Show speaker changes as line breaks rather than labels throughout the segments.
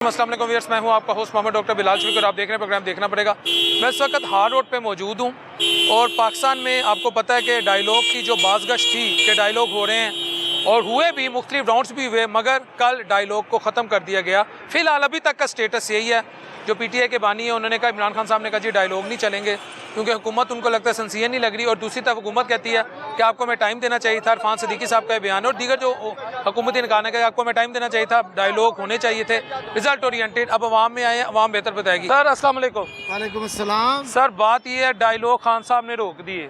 अस्सलाम वालेकुम व्यूअर्स, मैं हूं आपका होस्ट मोहम्मद डॉक्टर बिलाल शफीक और आप देख रहे हैं प्रोग्राम देखना पड़ेगा। मैं इस वक्त हार रोड पे मौजूद हूं और पाकिस्तान में आपको पता है कि डायलॉग की जो बाज़गश्त थी कि डायलॉग हो रहे हैं और हुए भी, मुख्तलिफ राउंड्स भी हुए, मगर कल डायलॉग को ख़त्म कर दिया गया। फ़िलहाल अभी तक का स्टेटस यही है। जो PTI के बानी है उन्होंने कहा, इमरान खान साहब ने कहा जी डायलॉग नहीं चलेंगे क्योंकि हुकूमत उनको लगता है सिंसियर नहीं लग रही, और दूसरी तरफ हुकूमत कहती है कि आपको मैं टाइम देना चाहिए था। इरफान सिद्दीकी साहब का बयान है और दीगर जो हुकूमती ने कहा कि आपको मैं टाइम देना चाहिए था, डायलॉग होने चाहिए थे, रिजल्ट ओरिएंटेड। अब अवाम में आए, अवाम बेहतर बताएगी। सर अस्सलाम वालेकुम।
वालेकुम अस्सलाम।
सर बात ये है, डायलॉग खान साहब ने रोक दिए।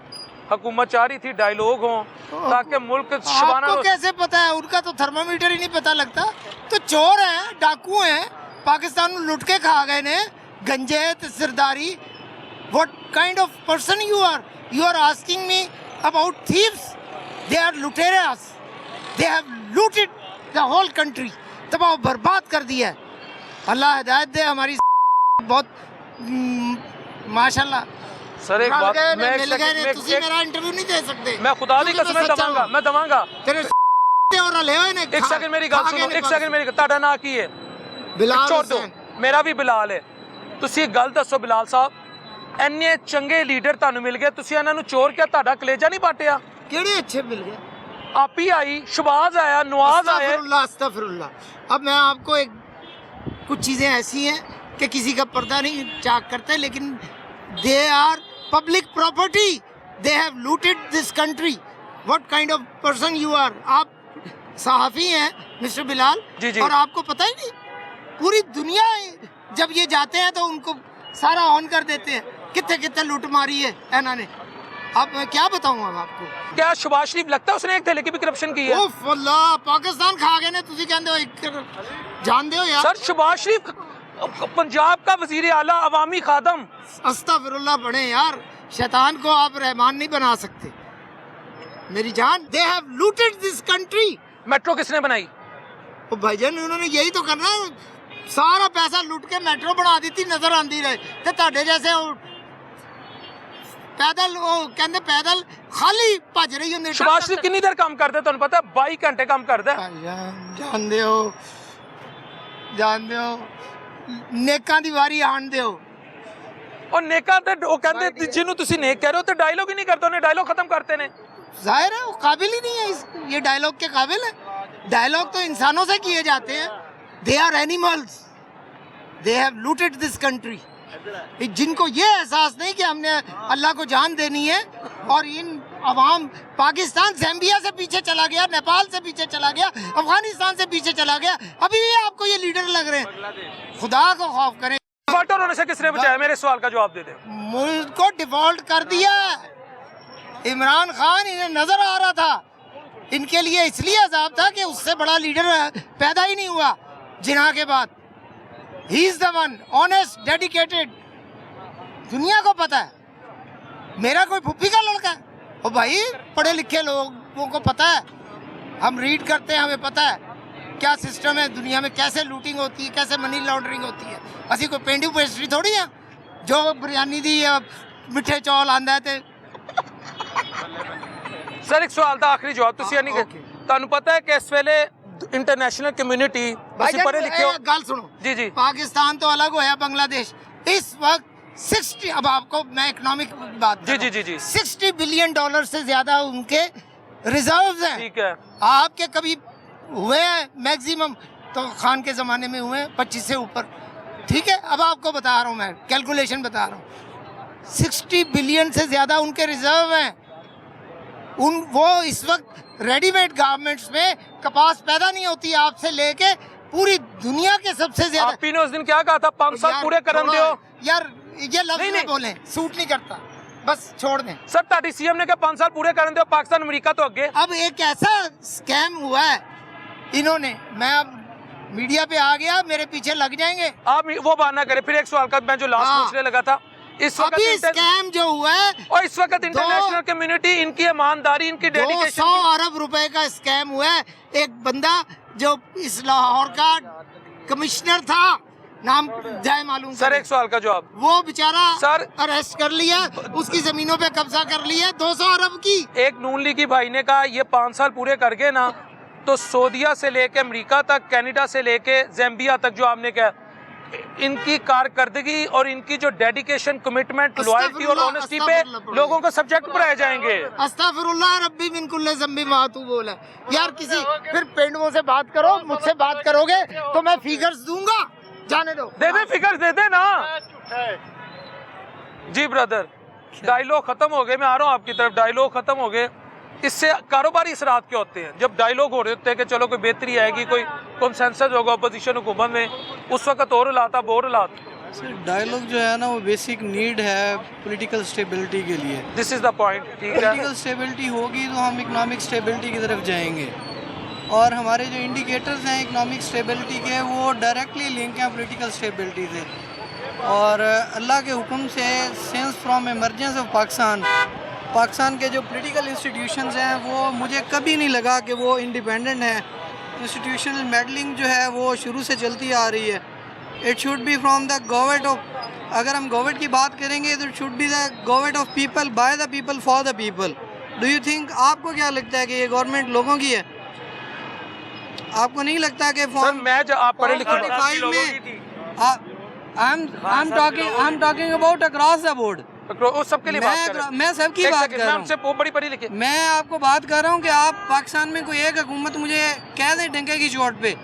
हुकूमत चाह रही थी डायलॉग हो ताकि मुल्क
आपको कैसे पता है? उनका तो थर्मामीटर ही नहीं पता लगता। तो चोर हैं, डाकू हैं, पाकिस्तान में लुट के खा गए ने, गंजेत सरदारी। What kind of person you are? You are asking me about thieves? They are लुटेरर्स। They have looted the whole country. तबाह बर्बाद कर दिया है। अल्लाह हिदायत दे हमारी बहुत माशाल्लाह।
सर एक बात, मैं
मेरा इंटरव्यू नहीं दे सकते।
मैं खुदा दी कसम दवांगा, मैं दवांगा।
तेरे और ले ने
एक सेकंड मेरी गल सुनो, एक सेकंड मेरी। ਤੁਹਾਡਾ ਨਾਂ ਕੀ ਹੈ?
बिलाल
छोड़ दो,
हुसैन।
मेरा भी बिलाल है। ਤੁਸੀਂ ਗੱਲ ਦੱਸੋ ਬਿਲਾਲ ਸਾਹਿਬ, ਇੰਨੇ ਚੰਗੇ ਲੀਡਰ ਤੁਹਾਨੂੰ ਮਿਲ ਗਏ, ਤੁਸੀਂ ਇਹਨਾਂ ਨੂੰ ਚੋਰ ਕਿਹਾ, ਤੁਹਾਡਾ ਕਲੇਜਾ ਨਹੀਂ ਪਾਟਿਆ?
केड़े अच्छे मिल गए?
आप ही आई, शबाज आया, नवाज आए।
अस्तगफिरुल्लाह। अब मैं आपको एक कुछ चीज़ें ऐसी हैं कि किसी का पर्दा नहीं चाक करते, लेकिन they are public property. They have looted this country. What kind of person you are? आप सहाफ़ी हैं मिस्टर बिलाल
जी जी।
और आपको पता ही नहीं, पूरी दुनिया जब ये जाते हैं तो उनको सारा ऑन कर देते हैं। कितने कितने लूट मारी है इन्होंने। अब मैं क्या बताऊं अब आपको?
क्या शबाज शरीफ लगता है उसने एक थैले की भी करप्शन की है?
ओफ अल्लाह, पाकिस्तान खा गए ने। तुसी कहंदे हो एक जानदे हो यार?
सर शबाज शरीफ पंजाब का वजीर आला, अवामी खादम।
अस्तगफिरुल्लाह पढ़े यार। शैतान को आप रहमान नहीं बना सकते मेरी जान। दे have looted this country.
Metro किसने बनाई?
ओ भाईजान, उन्होंने यही तो करना। सारा पैसा लूट के मेट्रो बना दी थी, नजर आंदी रहे ते ਤੁਹਾਡੇ जैसे पैदल कहते पैदल खाली भज रही होंगे।
शबाज शरीफ कितनी देर काम करते? तुहानू पता है 22 घंटे काम करता है।
जानते हो नेकां दी वारी आण दिओ।
और नेका ते वो कहते जिन्हों तुसी नेक कह रहे हो तो डायलॉग ही नहीं करते, उन्हें डायलॉग खत्म करते ने।
जाहिर है वो काबिल ही नहीं है ये डायलॉग के काबिल है। डायलॉग तो इंसानों से किए जाते हैं। They are animals. They have looted this country. जिनको ये एहसास नहीं कि हमने अल्लाह को जान देनी है, और इन अवाम, पाकिस्तान ज़ैम्बिया से पीछे चला गया, नेपाल से पीछे चला गया, अफगानिस्तान से पीछे चला गया, अभी ये आपको ये लीडर लग रहे हैं। खुदा को खौफ करें।
डिफॉल्टर होने से किसने बचाया? मेरे सवाल का जवाब दे दे।
मुल्क को डिफॉल्ट कर दिया इमरान खान। इन्हें नजर आ रहा था, इनके लिए इसलिए अजाब था कि उससे बड़ा लीडर पैदा ही नहीं हुआ जिन्ना के बाद। He is the one, honest, dedicated। दुनिया को पता है मेरा कोई फुप्पी का लड़का है। ओ भाई, पढ़े लिखे लोगों को पता है, हम रीड करते हैं, हमें पता है क्या सिस्टम है दुनिया में, कैसे लूटिंग होती है, कैसे मनी लॉन्ड्रिंग होती है। असी कोई पेंडू पेस्ट्री थोड़ी है जो बिरयानी दी मिठे चौल आंदा है ते।
सर एक सवाल था, आखिरी जवाब तुसी यानी कि ਤੁਹਾਨੂੰ पता है कि इस वेले इंटरनेशनल कम्युनिटी पढ़े लिखे हो।
गल सुनो
जी जी।
पाकिस्तान तो अलग होया, बांग्लादेश इस वक्त 60, अब आपको मैं इकोनॉमिक बात
जी जी जी जी,
$60 बिलियन से ज्यादा उनके रिजर्व्स हैं।
ठीक है।
आपके कभी हुए हैं मैक्सिमम? तो खान के जमाने में हुए 25 से ऊपर। ठीक है, अब आपको बता रहा हूँ, मैं कैलकुलेशन बता रहा हूँ। 60 बिलियन से ज्यादा उनके रिजर्व हैं। वो इस वक्त रेडीमेड गारमेंट्स में कपास पैदा नहीं होती, आपसे लेके पूरी दुनिया के सबसे ज्यादा।
आप ने उस दिन क्या कहा था? 5 साल पूरे करन दियो।
यार ये लफ्ज़ नहीं बोले, सूट नहीं करता, बस छोड़ दें।
सर ताड़ी सीएम ने कहा 5 साल पूरे करन दियो, पाकिस्तान अमेरिका तो आगे।
अब एक ऐसा स्कैम हुआ है इन्होंने, मैं अब मीडिया पे आ गया, मेरे पीछे लग जाएंगे।
आप वो बात ना करें। फिर एक सवाल का मैं जो लास्ट पूछने लगा था, इस वक्त
स्कैम जो हुआ है,
और इस वक्त इंटरनेशनल कम्युनिटी, इनकी ईमानदारी, इनकी डेडिकेशन,
200 अरब रुपए का स्कैम हुआ है। एक बंदा जो इस लाहौर का कमिश्नर था, नाम जाए मालूम।
सर एक सवाल का जवाब।
वो बेचारा
सर
अरेस्ट कर लिया, उसकी जमीनों पे कब्जा कर लिया 200 अरब की।
एक नून लीगी भाई ने कहा ये 5 साल पूरे कर गए ना तो सऊदीया से लेके अमेरिका तक, कनाडा से लेके ज़ैम्बिया तक, जो आपने कहा इनकी कारकर्दगी और इनकी जो डेडिकेशन, कमिटमेंट, लॉयल्टी और ऑनेस्टी पे लोगों को सब्जेक्ट पढ़ाए जाएंगे।
अस्तगफिरुल्लाह रब्बी मिन कुल्ली ज़ंबी मातूब बोला यार। किसी फिर पेंडुओं से बात करो, मुझसे बात करोगे तो मैं फिगर्स दूंगा, जाने दो।
दे दे फिगर्स, दे दे ना जी ब्रदर। डायलॉग खत्म हो गए, मैं आ रहा हूँ आपकी तरफ। डायलॉग खत्म हो गए, इससे कारोबारी असरात क्या होते हैं? जब डायलॉग हो रहे होते हैं कि चलो कोई बेहतरी आएगी, कोई कंसेंसस होगा अपोजिशन हुकूमत में, उस वक्त और लाता बोर लात।
डायलॉग जो है ना वो बेसिक नीड है पॉलिटिकल स्टेबिलिटी के लिए।
दिस इज द पॉइंट, ठीक है।
पॉलिटिकल स्टेबिलिटी होगी तो हम इकोनॉमिक स्टेबिलिटी की तरफ जाएंगे, और हमारे जो इंडिकेटर्स हैं इकोनॉमिक स्टेबिलिटी के वो डायरेक्टली लिंक हैं पॉलिटिकल स्टेबिलिटी से। और अल्लाह के हुक्म से since from emergence of Pakistan के जो पॉलिटिकल इंस्टीट्यूशंस हैं वो मुझे कभी नहीं लगा कि वो इंडिपेंडेंट हैं। इंस्टीट्यूशनल मेडलिंग जो है वो शुरू से चलती आ रही है। It should be from the government of, अगर हम गवर्नमेंट की बात करेंगे तो it should be the government of people, by the people, for the people. Do you think, आपको क्या लगता है कि ये गवर्नमेंट लोगों की है? आपको नहीं लगता कि
सर मैं जो आप पढ़े लिखे
I am talking about across the board,
उस सबके लिए बात कर रहे हैं।
मैं सबकी बात कर रहा हूँ।
वो बड़ी पढ़ी लिखी,
मैं आपको बात कर रहा हूँ कि आप पाकिस्तान में कोई एक हुकूमत मुझे कह दे डंके की चोट पे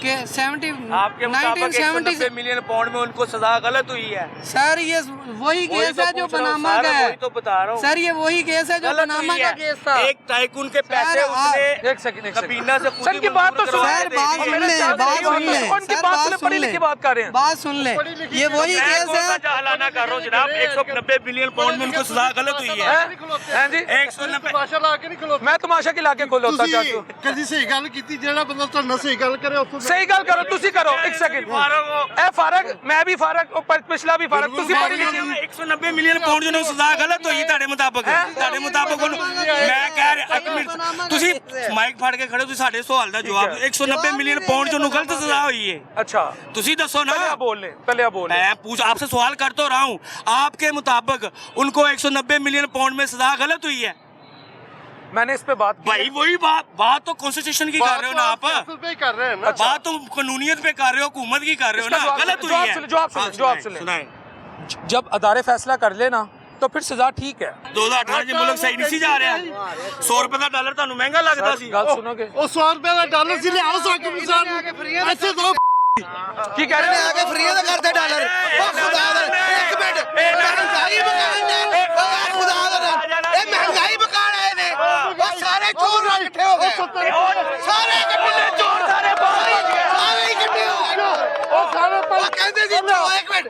कि 1970
मिलियन पाउंड में उनको सजा गलत हुई है।
सर ये वही केस है जो पनामा का है।
तो बता रहा हूँ
सर ये वही केस है जो पनामा का केस था।
एक टाइकून के पैसे उसने
एक सेकंड
कबीना से खुद
सर
ही
की बात तो
मंजूर
सुनो।
सर बात सुन ले, बात सुन ले,
उनकी बात सुन ले, पढ़ी लिखी बात कर रहे हैं।
बात सुन ले, ये वही केस है।
जहलाना कर रहा हूँ जनाब, 190 बिलियन पाउंड में उनको सजा गलत हुई है।
हैं जी,
190
मैं तमाशा की लाके खोलोता चाचू।
कदी सही गल कीती, जेड़ा बंदा तुहाडे सही गल करे उत्थों
सही गल करो, तुसी करो। एक सेकंड, ए फारक, मैं भी फारक, पिछला भी फारक, तुसी पढ़ी लिखी।
190 मिलियन पाउंड ਜਿਹਨੂੰ ਸਜ਼ਾ ਗਲਤ ਹੋਈ ਤੁਹਾਡੇ ਮੁਤਾਬਕ ਉਹਨੂੰ ਮੈਂ ਕਹਿ ਰਿਹਾ ਇੱਕ ਮਿੰਟ ਤੁਸੀਂ ਮਾਈਕ ਫੜ ਕੇ ਖੜੇ ਹੋ, ਤੁਸੀਂ ਸਾਡੇ ਸਵਾਲ ਦਾ ਜਵਾਬ 190 मिलियन पाउंड ਜਿਹਨੂੰ गलत सजा हुई है।
अच्छा
ਤੁਸੀਂ ਦੱਸੋ ਨਾ,
पहले आप बोल ले।
मैं आपसे सवाल कर तो रहा हूँ, आपके मुताबिक उनको 190 मिलियन पाउंड में सजा गलत हुई है?
मैंने इस पे बात की।
भाई वही बात तो कॉन्स्टिट्यूशन की कर रहे हो ना आप,
पे कर रहे हैं ना।
बात तो कानूनियत पे कर रहे हो, हुकूमत की कर रहे हो ना, गलत हुई है।
जवाब सुने। जब अदारे फैसला कर ले ना तो फिर सजा ठीक है।
2018 ਚ ਮੁਲਕ ਸਹੀ ਨਹੀਂ ਸੀ ਜਾ ਰਿਹਾ। 100 ਰੁਪਏ ਦਾ ਡਾਲਰ ਤੁਹਾਨੂੰ ਮਹਿੰਗਾ ਲੱਗਦਾ ਸੀ।
गल सुनोगे?
ਉਹ 100 ਰੁਪਏ ਦਾ ਡਾਲਰ ਸੀ, ਲਿਆਓ ਸਾਕਮ ਸਾਹਿਬ ਇੱਥੇ ਦੋ
की कह रहे हैं?
आगे फ्री तो करते डॉलर। ओ खुदा दा, एक मिनट, महंगाई बकान है। ओ खुदा दा, ये महंगाई बकान है ने। वो सारे चोर इकट्ठे हो गए, सारे इकट्ठे चोर, सारे इकट्ठे हो गए।
ਉਹ ਸਾਰੇ
वो कहते जी चो, एक मिनट,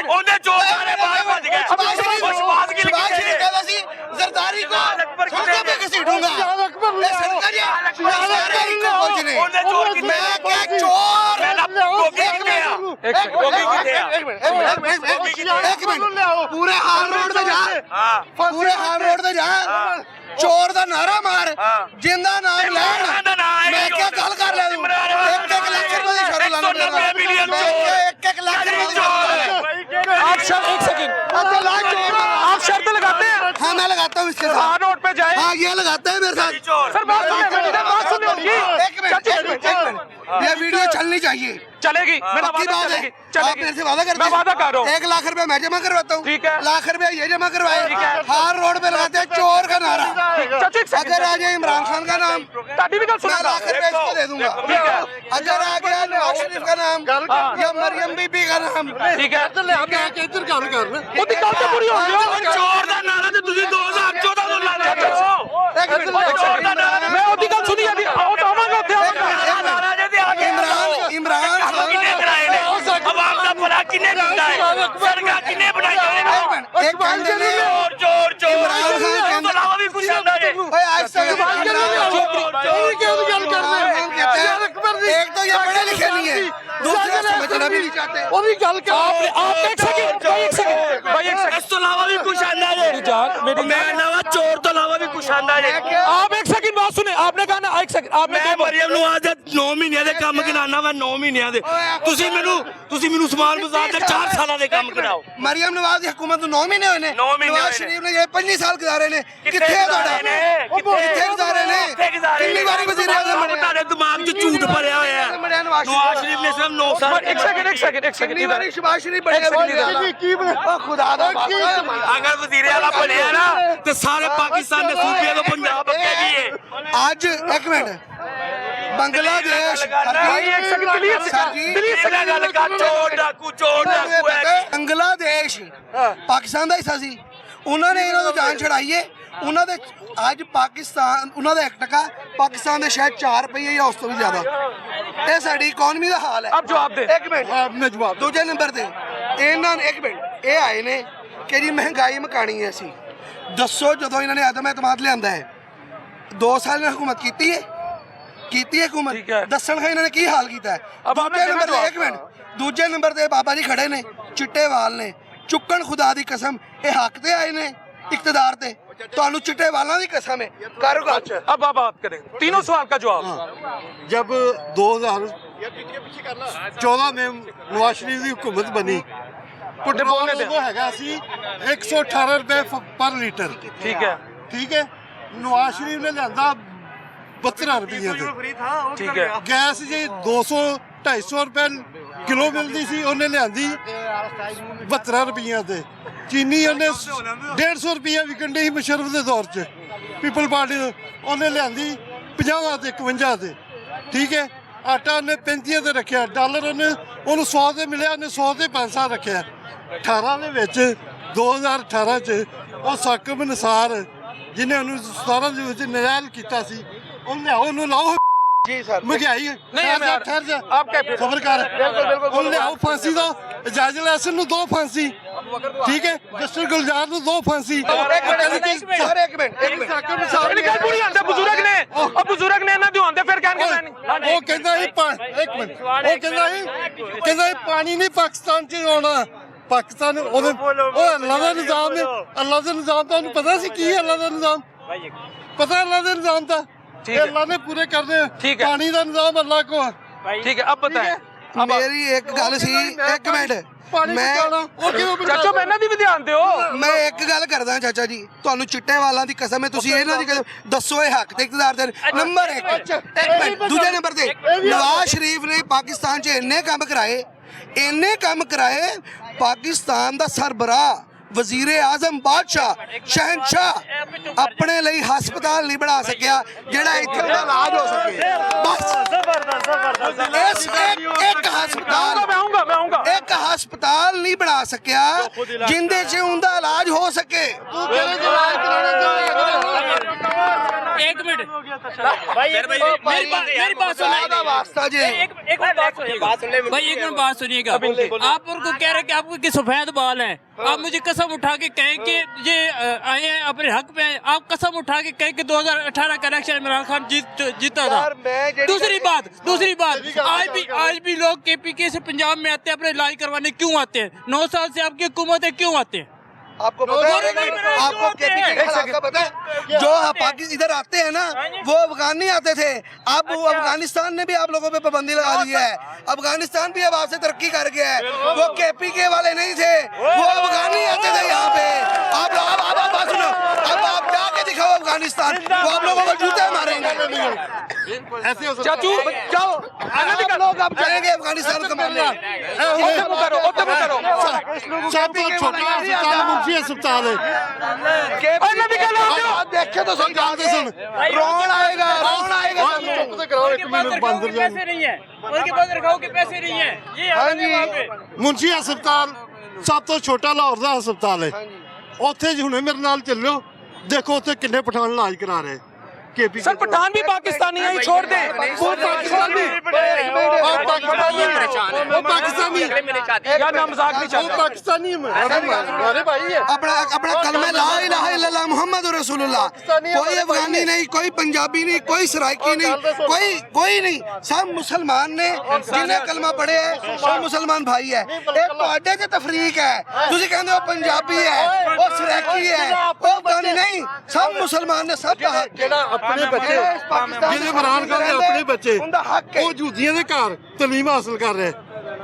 ਉਹਦੇ ਚੋਰ ਸਾਰੇ ਬਾਹਰ ਭੱਜ ਗਏ।
शहबाज शरीफ कहता सी जरदारी को सड़कों पे घसीटूंगा। ये सड़कों ये सारे इनको खोजने।
ਉਹਦੇ ਚੋਰ
मैं क्या चोर? एक मिनट, पूरे हाल रोड पे जा, पूरे हाल रोड पे जा, चोर दा नारा मार, जिंदा नाम लैन। मैं क्या गल कर ले तू? 1 लाख रुपए दी शर्त लाना पड़ेगा। 1 लाख रुपए दी।
आप शर्त, एक सेकंड, आप शर्त लगाते हैं?
हाँ मैं लगाता हूँ इसके साथ।
हार रोड पे जाए।
हाँ ये लगाता है मेरे साथ।
सर बात सुनिए, बात सुनिए उनकी।
एक मिनट, ये वीडियो चलनी चाहिए।
चलेगी, मेरा
पक्की
वादा
बात है।
चलेगी,
आप
चलेगी।
मेरे से वादा करते
मैं वादा कर रहा हूँ।
1 लाख रुपए मैं जमा करवाता हूँ।
ठीक है।
लाख रुपए ये जमा करवाए।
ठीक है।
हार रोड पे लगाते हैं चोर का नारा।
चाचू एक
अगर आ जाए इमरान खान का नाम,
ताड़ी भी गल
मैं
सुना।
लाख रुपए इसको दे दूंगा।
ठीक है।
अगर आ गया नवाज शरीफ का नाम या मरियम बीबी का नाम,
ठीक है।
ਲਿਆ ਕੇ ਇੱਧਰ ਗੱਲ ਕਰ
ਉਹਦੀ ਗੱਲ ਤਾਂ ਪੂਰੀ ਹੋ ਗਈ।
ਚੋਰ ਦਾ ਨਾਰਾ ਤੇ ਤੁਸੀਂ 2014 ਤੋਂ ਲਾ ਰਹੇ ਹੋ।
एक मिनट,
मैं ਉਹਦੀ ਗੱਲ ਸੁਣੀ ਜਾਂਦੀ, ਉਹ ਤਾਂ ਆਵਾਂਗਾ ਉੱਥੇ ਆਵਾਂਗਾ।
ਨਾਰਾ ਜੇ ਤੇ ਆ ਕੇ
इमरान खान
ਕਿੰਨੇ ਕਰਾਏ ਨੇ? ਆਵਾਮ ਦਾ ਭਲਾ ਕਿੰਨੇ ਕੀਤਾ ਹੈ? ਸੜਕਾਂ ਕਿੰਨੇ ਬਣਾਈਆਂ ਨੇ?
एक कहते हैं
ਚੋਰ
इमरान खान
ਇਸ ਤੋਂ
कहते
ਇਲਾਵਾ ਵੀ ਕੁਛ ਆਂਦਾ ਜੇ।
ओए आज तक एक तो ये पढ़े लिखे नहीं है, दूसरा समझना भी नहीं चाहते।
ਉਹ ਵੀ ਗੱਲ ਕਰ।
आप एक सेकंड, भाई एक सेकंड, भाई एक
ਇਸ ਤੋਂ ਇਲਾਵਾ ਵੀ ਕੁਛ ਆਂਦਾ ਜੇ।
सेकंड।
ਮੈਂ ਨਵਾਂ ਚੋਰ ਤੋਂ ਇਲਾਵਾ ਵੀ ਕੁਛ ਆਂਦਾ ਜੇ।
आप एक सेकंड बात सुने, आपने कहा ना एक सेकंड, आपने
ਮੈਂ ਮਰੀਮ ਨੂੰ ਅੱਜ 9 ਮਹੀਨਿਆਂ ਦੇ ਕੰਮ ਗਿਣਾਣਾ ਵਾ, 9 ਮਹੀਨਿਆਂ ਦੇ। ਤੁਸੀਂ ਮੈਨੂੰ ਸਮਾਨ ਬਾਜ਼ਾਰ ਦੇ 4 ਸਾਲਾਂ ਦੇ ਕੰਮ ਗਿਣਾਓ।
मरियम नवाज की हुकूमत 9 महीने हुए ने।
9 महीने
नवाज
हुए
शरीफ ने ये 25 साल गुजारे ने। कितने
ਕਿੱਥੇ
कितने गुजारे ने? कितनी बारी वज़ीर आज़म बने?
ਤੁਹਾਡੇ ਦਿਮਾਗ 'ਚ ਝੂਠ ਭਰਿਆ ਹੋਇਆ ਹੈ।
नवाज
नवाज शरीफ ने सिर्फ 9 साल
एक सेकंड
कितनी बारी शहबाज शरीफ बने खुदा दा
अगर वजीर आला बने ना तो सारे पाकिस्तान के सूबे तो पंजाब के लिए
आज एक मिनट बांग्लादेश बांग्लादेश पाकिस्तान ਦਾ ਹਿੱਸਾ ਸੀ ਉਹਨਾਂ ਨੇ ਇਹਨਾਂ ਤੋਂ ਜਾਨ ਛੜਾਈ ਹੈ ਉਹਨਾਂ ਦੇ ਅੱਜ ਪਾਕਿਸਤਾਨ ਉਹਨਾਂ ਦਾ 1 ਟਕਾ ਪਾਕਿਸਤਾਨ ਦੇ ਸ਼ਾਇਦ 4 ਰੁਪਏ ਜਾਂ ਉਸ ਤੋਂ ਵੀ ਜ਼ਿਆਦਾ ਇਹ ਸਾਡੀ ਇਕਨੋਮੀ ਦਾ ਹਾਲ ਹੈ
अब जवाब दे
ਇੱਕ ਮਿੰਟ ਮੈਂ ਜਵਾਬ ਦੂਜੇ ਨੰਬਰ ਤੇ ਇਹਨਾਂ ਨੇ ਇੱਕ ਮਿੰਟ ਇਹ ਆਏ ਨੇ ਕਿ ਜੀ ਮਹਿੰਗਾਈ ਮਕਾਣੀ ਹੈ ਅਸੀਂ ਦੱਸੋ ਜਦੋਂ ਇਹਨਾਂ ਨੇ ਆਦਮ ਐਤਮਾਦ ਲਿਆਂਦਾ ਹੈ 2 ਸਾਲ ਨੇ ਹੁਕੂਮਤ ਕੀਤੀ ਹੈ
ठीक है।
हुकूमत दसन है इन्होंने की हाल किया है
अब आपने
दूजे नंबर
जवाब
ते एक मिनट दूजे नंबर ते बाबा जी खड़े ने चिट्टे वाल ने चुक्कन खुदा दी कसम ये हक ते आए ने इकतदार ते ਤੁਹਾਨੂੰ चिट्टे वालों की कसम है करो गल
अब आप बात करें तीनों सवाल का जवाब
जब 2014 में नवाज शरीफ की हुकूमत बनी पेट्रोल वो हैगा सी 118 रुपए पर लीटर
ठीक है
ठीक है नवाज शरीफ ने लियांदा 72 रुपये ते
ठीक है
गैस जी 200-250 रुपए किलो मिलती सी उन्हें लियांदी 72 रुपये ते चीनी उन्हें 150 रुपये विकन डी मुशर्रफ के दौर च पीपल पार्टी उन्हें लियांदी 50 ते 51 ते ठीक है आटा उन्हें 35 ते रखा डॉलर उन्हें 100 ते मिले उन्हें 100 ते 500 रखा 18 ਦੇ ਵਿੱਚ 2018 ਚ ਉਹ ਸਾਕਬ ਨਸਾਰ ਜਿਹਨੇ ਉਹਨੂੰ 17 ਦੇ ਵਿੱਚ ਨਜਾਇਜ਼ ਕੀਤਾ ਸੀ ਉਹਨੂੰ ਲਿਆਓ ਉਹਨੂੰ ਲਾਓ
जी सर
ਮਹਿੰਗਾਈ
नहीं
ਠਹਿਰ ਜਾ
आप क्या फिर
ਸਬਰ ਕਰ ਉਹਨੂੰ ਲਿਆਓ ਫਾਂਸੀ ਦੋ ਇਜਾਜ਼ਤ ਲੈਸਨ ਨੂੰ ਦੋ ਫਾਂਸੀ ਠੀਕ ਹੈ ਜਸਟਰ ਗੁਲਜ਼ਾਰ ਨੂੰ ਦੋ ਫਾਂਸੀ
सर एक मिनट
ਸਾਕਬ ਨਸਾਰ
इनका पूरी आंदे बुजुर्ग ने अब बुजुर्ग ने ना दिवांदे फिर कहने के नहीं
ਉਹ ਕਹਿੰਦਾ ਸੀ ਇੱਕ ਮਿੰਟ ਉਹ ਕਹਿੰਦਾ ਸੀ ਪਾਣੀ ਨਹੀਂ ਪਾਕਿਸਤਾਨ ਚ ਆਉਣਾ ਪਾਕਿਸਤਾਨ ਉਹਦੇ ਉਹ ਅੱਲਾ ਦਾ ਨਿਜ਼ਾਮ ਹੈ ਅੱਲਾ ਦਾ ਨਿਜ਼ਾਮ ਤਾਂ ਉਹਨੂੰ ਪਤਾ ਸੀ ਕੀ ਹੈ ਅੱਲਾ ਦਾ ਨਿਜ਼ਾਮ ਪਤਾ ਅੱਲਾ ਦਾ ਨਿਜ਼ਾਮ ਤਾਂ ਇਹ ਅੱਲਾ ਨੇ ਪੂਰੇ ਕਰਨੇ
ठीक है।
ਪਾਣੀ ਦਾ ਨਿਜ਼ਾਮ ਅੱਲਾ ਕੋ
ठीक है अब बताएं अब
मेरी एक गल सी एक मिनट
ਪਾਣੀ
मैं
ਬਚਾਉਣਾ ਉਹ ਕਿਉਂ
चाचो मैंने भी ध्यान दो
ਮੈਂ ਇੱਕ ਗੱਲ ਕਰਦਾ ਚਾਚਾ ਜੀ ਤੁਹਾਨੂੰ ਚਿੱਟੇ ਵਾਲਾਂ ਦੀ ਕਸਮ ਹੈ ਤੁਸੀਂ ਇਹਨਾਂ ਦੀ ਕਸਮ ਦੱਸੋ ਇਹ ਹੱਕ ਤੇ ਇਕਤਦਾਰ ਦੇ ਨੰਬਰ 1 ਇੱਕ ਮਿੰਟ ਦੂਜੇ ਨੰਬਰ ਤੇ ਨਵਾਜ਼ ਸ਼ਰੀਫ ਨੇ ਪਾਕਿਸਤਾਨ 'ਚ ਇੰਨੇ ਕੰਮ ਕਰਾਏ ਪਾਕਿਸਤਾਨ ਦਾ ਸਰਬਰਾਹ ਵਜ਼ੀਰ ਆਜ਼ਮ ਬਾਦਸ਼ਾਹ ਸ਼ਹਿਨशाह ਆਪਣੇ ਲਈ ਹਸਪਤਾਲ ਨਹੀਂ ਬਣਾ ਸਕਿਆ ਜਿਹੜਾ ਇੱਥੇ ਦਾ ਇਲਾਜ ਹੋ ਸਕੇ ਬਸ ਇੱਕ ਹਸਪਤਾਲ
मैं आऊंगा
ਇੱਕ ਹਸਪਤਾਲ ਨਹੀਂ ਬਣਾ ਸਕਿਆ ਜਿੰਦੇ 'ਚ ਉਹਦਾ ਇਲਾਜ ਹੋ ਸਕੇ
एक मिनट भाई मेरी बात सुनिए
वास्ता जी
एक मिनट बात सुनिएगा भाई एक मिनट बात सुनिएगा आप उनको कह रहे हैं कि आपको कि सफेद बाल है आप मुझे कसम उठा के कहें कि ये आए हैं अपने हक पे आए आप कसम उठा के कहें कि 2018 का इलेक्शन इमरान खान जीता था दूसरी बात आज भी लोग KPK से पंजाब में आते हैं अपने इलाज करवाने क्यों आते हैं 9 साल से आपकी हुकूमत है क्यों आते हैं
आपको पता है आपको KPK पता है जो पाकिस्तान इधर आते हैं ना वो अफगान नहीं आते थे अब वो अफगानिस्तान ने भी आप लोगों पे पाबंदी लगा दी है अफगानिस्तान भी अब आपसे तरक्की कर गया है वो KPK वाले नहीं थे वो अफगानी आते थे यहाँ पे आप बात सुनो अब आप जाके दिखाओ अफगानिस्तान वो आप लोगों को जूते मारेंगे
ऐसे हो
चाचू जाओ
आप लोग अब जाएंगे अफगानिस्तान को मारने
करो
सब तो छोटा अस्पताल मुंशी अस्पताल है
आप देखे तो सही
सुन
रोन आएगा
चुप तो कराओ एक मिनट बंद कर जाओ
पैसे नहीं है उनके पास रखाओ के पैसे नहीं है ये
हाँ
हाल है
जी।
वहाँ पे
ਮੁਨਸ਼ੀ ਹਸਪਤਾਲ ਸਭ ਤੋਂ ਛੋਟਾ ਲਾਹੌਰ ਦਾ ਹਸਪਤਾਲ ਹੈ ਉੱਥੇ ਜੀ ਹੁਣੇ ਮੇਰੇ ਨਾਲ ਚੱਲਿਓ ਦੇਖੋ ਉੱਥੇ ਕਿੰਨੇ ਪਠਾਨ ਇਲਾਜ ਕਰਾ ਰਹੇ KPK
सर पठान भी पाकिस्तानी है ये छोड़ दे
वो पाकिस्तानी और पाकिस्तानी
यार मैं मजाक नहीं
वो
चाहता
पाकिस्तानी हमारे भाई है
अपना कलमा ला इलाहा इल्लल्लाह मुहम्मद रसूलुल्लाह कोई अफगानी नहीं कोई पंजाबी नहीं कोई सराइकी नहीं कोई नहीं सब मुसलमान ने जिन्हें कलमा पढ़े है सब मुसलमान भाई है एक ਤੁਹਾਡੇ 'ਚ ਤਫਰੀਕ ਹੈ ਤੁਸੀਂ ਕਹਿੰਦੇ ਹੋ ਪੰਜਾਬੀ ਹੈ ਉਹ ਸਰਾइकी है ਉਹ ਅਫਗਾਨੀ नहीं सब मुसलमान ने सब का हक है
अपने बच्चे ਜਿਹਦੇ ਇਮਰਾਨ ਖਾਨ ਦੇ ਆਪਣੇ ਬੱਚੇ
ਉਹਦਾ ਹੱਕ ਹੈ
ਉਹ ਜੂਦੀਆਂ ਦੇ ਘਰ ਤਾਲੀਮ ਹਾਸਲ ਕਰ ਰਹੇ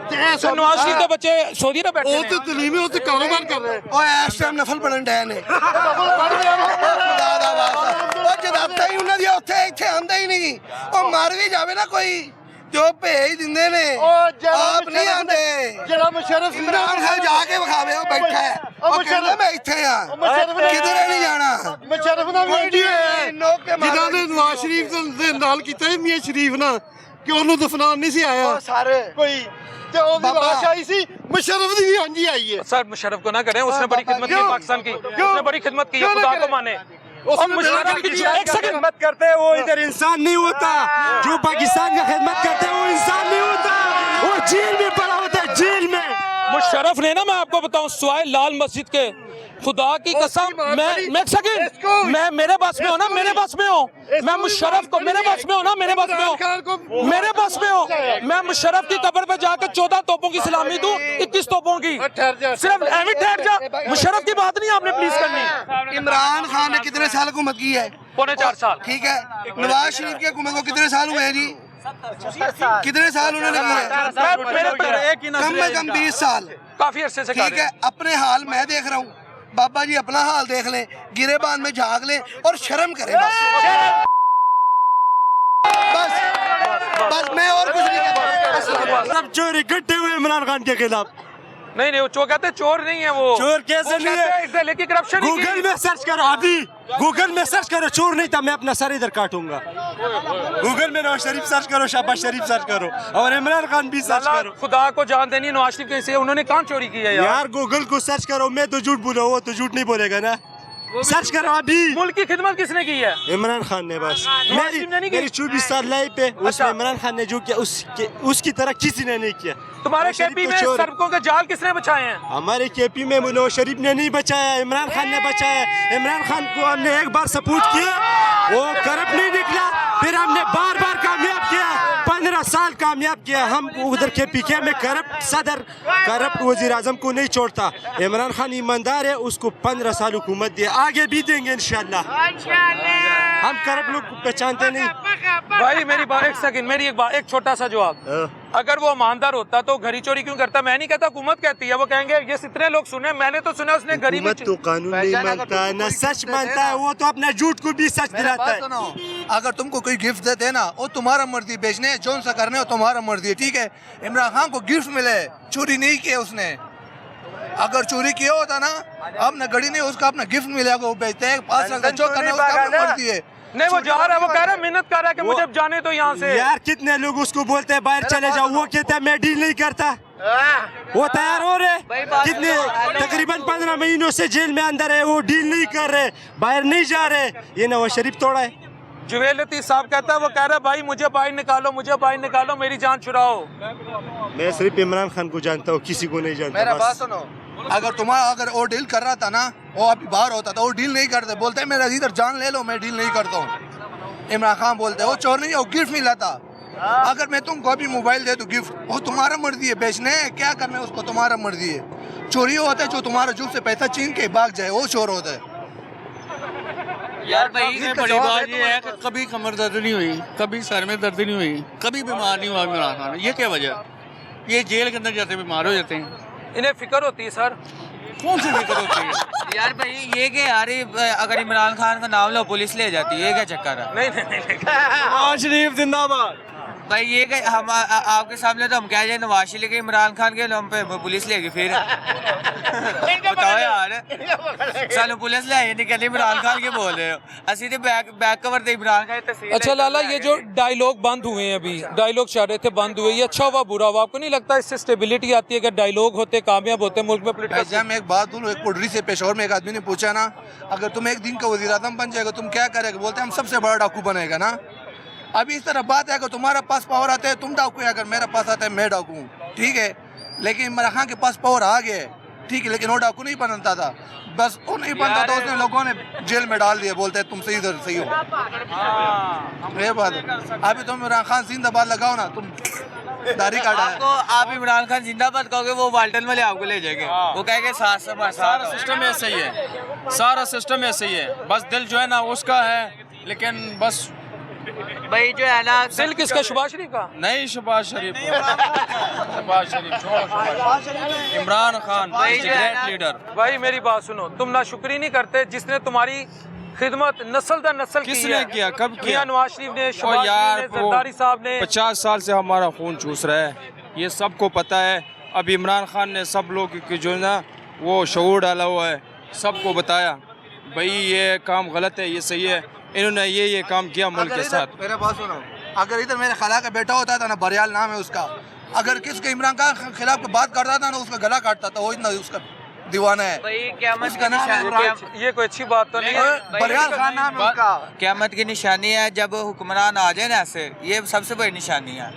ਤੇ ਇਹ
सर नवाज शरीफ के बच्चे सऊदी अरब बैठे
ਉਹ ਤੇ ਤਾਲੀਮ ਉਹ ਤੇ ਕਾਰੋਬਾਰ ਕਰ ਰਹੇ
ਓਏ ਇਸ ਟਾਈਮ ਨਫਲ ਪੜਨ ਡਏ ਨੇ ਖੁਦਾ ਦਾ ਵਾਸਤਾ ਉਹ ਜਦਾਤਾ ਹੀ ਉਹਨਾਂ ਦੀ ਉੱਥੇ ਇੱਥੇ ਆਂਦਾ ਹੀ ਨਹੀਂ ਉਹ ਮਰ ਵੀ ਜਾਵੇ ਨਾ ਕੋਈ
जो भेज दिंदे ने आप नहीं आते
ਜਿਹੜਾ ਮੁਸ਼ਰਫ
इमरान खान जाके विखावे वो बैठा है वो कहता मैं इत्थे हां किधर नहीं जाना
ਮੁਸ਼ਰਫ ਨਾਲ ਵੀ ਇੰਡੀ ਹੋਇਆ
नोक के
ਜਿਨ੍ਹਾਂ ਨੇ ਨਵਾਜ਼ ਸ਼ਰੀਫ ਦੇ ਨਾਲ ਕੀਤਾ ਹੈ ਮੀਆਂ ਸ਼ਰੀਫ ਨਾਲ ਕਿ ਉਹਨੂੰ ਦਫਨਾਉਣ ਨਹੀਂ ਸੀ ਆਇਆ
सारे
ਕੋਈ ਤੇ ਉਹਦੀ
ਬਾਬਾ।
ਲਾਸ਼ ਆਈ ਸੀ ਮੁਸ਼ਰਫ ਦੀ ਵੀ ਹਾਂਜੀ ਆਈ ਹੈ
सर मुशर्रफ को ना करें, उसने बड़ी खिदमत की है पाकिस्तान की, उसने बड़ी खिदमत की है, खुदा को माने। और मुशर्रफ की एक सेकंड
खिदमत करते हैं वो इधर इंसान नहीं होता, जो पाकिस्तान का खिदमत करते हैं वो इंसान नहीं होता, वो जेल में पड़ा होता है, जेल में।
मुशर्रफ ने ना, मैं आपको बताऊं, सिवाय लाल मस्जिद के, खुदा की कसम, मैं एक सेकंड, मैं मेरे बस में हो ना, मेरे बस में हो, मैं मुशर्रफ को, मेरे बस में हो ना, मेरे बस में हो, मेरे बस में हो, मैं मुशर्रफ की कब्र पे जाकर 14 तोपों की सलामी दूं, 21 तोपों की, सिर्फ एवं ठहर जा। मुशर्रफ की बात नहीं आपने प्लीज करनी।
इमरान खान ने कितने साल हुकूमत की है?
4.5 साल।
ठीक है, नवाज शरीफ की हुकूमत को कितने साल हुए हैं जी? कितने साल उन्होंने किए? कम से कम 20 साल।
काफी अरसे से
ठीक है, अपने हाल मैं देख रहा हूँ, बाबा जी अपना हाल देख लें, गिरेबान में झांक लें और शर्म करें बस। बस मैं और कुछ नहीं कहता।
सब चोर इकट्ठे हुए इमरान खान के खिलाफ।
नहीं वो चोर कहते चोर नहीं है, वो
चोर कैसे नहीं है?
दिल्ली की करप्शन।
गूगल में सर्च करो, अभी गूगल में सर्च करो, चोर नहीं था मैं अपना सर इधर काटूंगा। गूगल में नवाज शरीफ सर्च करो, शहबाज शरीफ सर्च करो और इमरान खान भी सर्च करो।
खुदा को जान देनी, नवाज शरीफ कैसे, उन्होंने कहाँ चोरी की है
यार गूगल को सर्च करो, मैं तो झूठ बोला, वो तो झूठ नहीं बोलेगा ना। सर्च करो अभी।
मुल्क की खिदमत किसने की है?
इमरान खान ने बस।
शरीफ ने नहीं की?
मेरी 24 साल लाइफ पे
अच्छा।
उसमें इमरान खान ने जो किया उसकी तरह किसी ने नहीं किया।
तुम्हारे
नवाज शरीफ
केपी
तो
में
चोर है।
सड़कों के जाल किसने बचाए हैं?
हमारे केपी में नवाज शरीफ ने नहीं बचाया, इमरान खान ने बचाया। इमरान खान को हमने एक बार सपोर्ट किया, वो करप्ट नहीं निकला, फिर हमने बार बार कामयाब किया, 15 साल कामयाब किया। हम उधर केपी के में करप्ट सदर, करप्ट वजीर आजम को नहीं छोड़ता। इमरान खान ईमानदार है, उसको 15 साल हुकूमत दिया, आगे भी देंगे इंशाल्लाह। हम करप्ट लोग को पहचानते नहीं।
भाई मेरी बात, एक सेकंड, मेरी एक बात, एक छोटा सा जवाब। अगर वो ईमानदार होता तो घड़ी चोरी क्यों करता? मैं नहीं कहता, हुकूमत कहती है। वो कहेंगे ये इतने लोग सुने, मैंने तो सुना उसने घड़ी में।
हुकूमत तो कानून नहीं मानता है, न सच मानता है, वो तो अपना झूठ को भी सच दिलाता है।
अगर तुमको कोई गिफ्ट देते हैं ना, वो तुम्हारा मर्जी, बेचने जोन सा करने हो तुम्हारा मर्जी है, ठीक है। इमरान खान को गिफ्ट मिले, चोरी नहीं किया उसने। अगर चोरी किया होता ना, अपना घड़ी नहीं, उसका अपना गिफ्ट मिलेगा, वो बेचते हैं, पास रखते हैं, जो करना है उसका अपना मर्जी है।
नहीं वो जा रहा है, वो कह रहा है, मेहनत कर रहा है कि मुझे जाने तो यहाँ से।
यार कितने लोग उसको बोलते हैं बाहर चले जाओ, वो कहता है मैं डील नहीं करता, वो तैयार हो रहे। कितने तकरीबन 15 महीनों से जेल में अंदर है, वो डील नहीं कर रहे, बाहर नहीं जा रहे। ये नवाज शरीफ तोड़ा है।
जुवेल लतीफ साहब कहता है, वो कह रहा है भाई मुझे बाहर निकालो, मुझे बाहर निकालो, मेरी जान छुड़ाओ।
मैं सिर्फ इमरान खान को जानता हूँ, किसी को नहीं जानता।
मेरा
बस।
बात सुनो, अगर वो डील कर रहा था ना, वो अभी बाहर होता था, वो डील नहीं करते, बोलते हैं मेरा इधर जान ले लो, मैं डील नहीं करता हूँ। इमरान खान बोलते हैं वो चोर नहीं है, वो गिफ्ट मिला था। अगर मैं तुमको अभी मोबाइल दे दूँ गिफ्ट, वो तुम्हारा मर्जी है, बेचने है क्या करना है उसको तुम्हारा मर्जी है। चोरी होता है जो तुम्हारा जुब से पैसा छीन के भाग जाए, वो चोर होता है।
यार भाई ये बड़ी बात ये है कि कभी कमर दर्द नहीं हुई, कभी सर में दर्द नहीं हुई, कभी बीमार नहीं हुआ इमरान खान। ये क्या वजह? ये जेल के अंदर जाते बीमार हो जाते हैं।
इन्हें फिक्र होती है सर।
कौन सी फिक्र होती है?
यार भाई ये कि यार अगर इमरान खान का नाम लो पुलिस ले जाती है, ये क्या चक्कर है?
नहीं
नवाज शरीफ जिंदाबाद।
भाई ये कि हम आपके सामने तो हम कह जाए नवाज शरीफ के इमरान खान के नाम पे पुलिस लेगी फिर बताओ यार, सानू पुलिस ले आई नहीं कहते इमरान खान के बोल रहे हो, असि तो बैक कवर दे इमरान खान तस्वीर।
अच्छा लाला, ये जो डायलॉग बंद हुए हैं अभी, डायलॉग चल रहे थे बंद हुए, ये अच्छा हुआ बुरा हुआ? आपको नहीं लगता इससे स्टेबिलिटी आती है? अगर डायलॉग होते, कामयाब होते मुल्क में
पॉलिटिक्स में। एक बात बोलूं, एक पुडरी से पेशोर में एक आदमी ने पूछा ना, अगर तुम एक दिन का वजीर आजम बन जाएगा तुम क्या करेगा? बोलते हम सबसे बड़ा डाकू बनेगा ना। अभी इस तरह बात है कि तुम्हारा पास पावर आता है तुम डाकू है, अगर मेरा पास आता है मैं डाकू हूँ, ठीक है। लेकिन इमरान खान के पास पावर आ गया है, ठीक है, लेकिन वो डाकू नहीं बनता था, बस वो नहीं बनता था, उसने लोगों ने जेल में डाल दिया, बोलते हैं तुम सही इधर सही हो। ये बात है। अभी तुम इमरान खान जिंदाबाद लगाओ ना, तुम दाढ़ी काटा है।
आपको आप इमरान खान जिंदाबाद कहोगे, वो वाल्टन वाले आपको ले जाएंगे, वो कहेंगे
सारा सिस्टम ऐसा ही है, सारा सिस्टम ऐसा ही है। बस दिल जो है ना उसका है, लेकिन बस
भाई जो है ना
दिल किसका? शहबाज शरीफ का?
नहीं, शहबाज शरीफ, शहबाज शरीफ, इमरान खान ग्रेट लीडर।
भाई मेरी बात सुनो, तुम ना शुक्री नहीं करते जिसने तुम्हारी खिदमत नस्ल दर नस्ल की
किसने
है।
किया, कब किया?
मियां नवाज शरीफ ने,
और
शहबाज
यार
शरीफ ने, जरदारी साहब ने।
50 साल से हमारा खून चूस रहा है, ये सबको पता है। अब इमरान खान ने सब लोग की जो है ना वो शऊर डाला हुआ है, सबको बताया भाई ये काम गलत है, ये सही है। इन्होंने ये काम किया मुल्क के साथ।
मेरे पास सुनो, अगर इधर मेरे खला का बेटा होता था ना, बरियाल नाम है उसका, अगर किसके इमरान खान के खिलाफ बात करता था ना, उसका गला काटता था। वो इतना उसका दीवाना है। उसका नाम है इमरान।
ये कोई अच्छी बात तो नहीं है।
बरियाल खान नाम है उसका।
क़यामत की निशानी है जब हुक्मरान आ जाए ना ऐसे, ये सबसे बड़ी निशानी है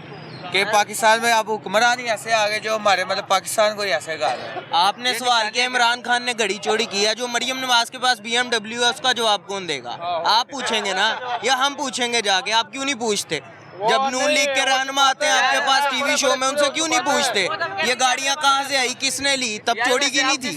कि पाकिस्तान में अब हुक्मरान ही ऐसे आ गए जो हमारे मतलब पाकिस्तान को ही ऐसे गा रहे हैं।
आपने सवाल किया इमरान खान ने घड़ी चोरी किया, जो मरियम नवाज के पास BMW है उसका जवाब कौन देगा? आप पूछेंगे ना या हम पूछेंगे जाके? आप क्यों नहीं पूछते? जब नून लीग के रहनुमा आते हैं आपके पास टीवी शो में, उनसे क्यों नहीं पूछते ये गाड़ियां कहाँ से आई, किसने ली? तब चोरी की नहीं थी,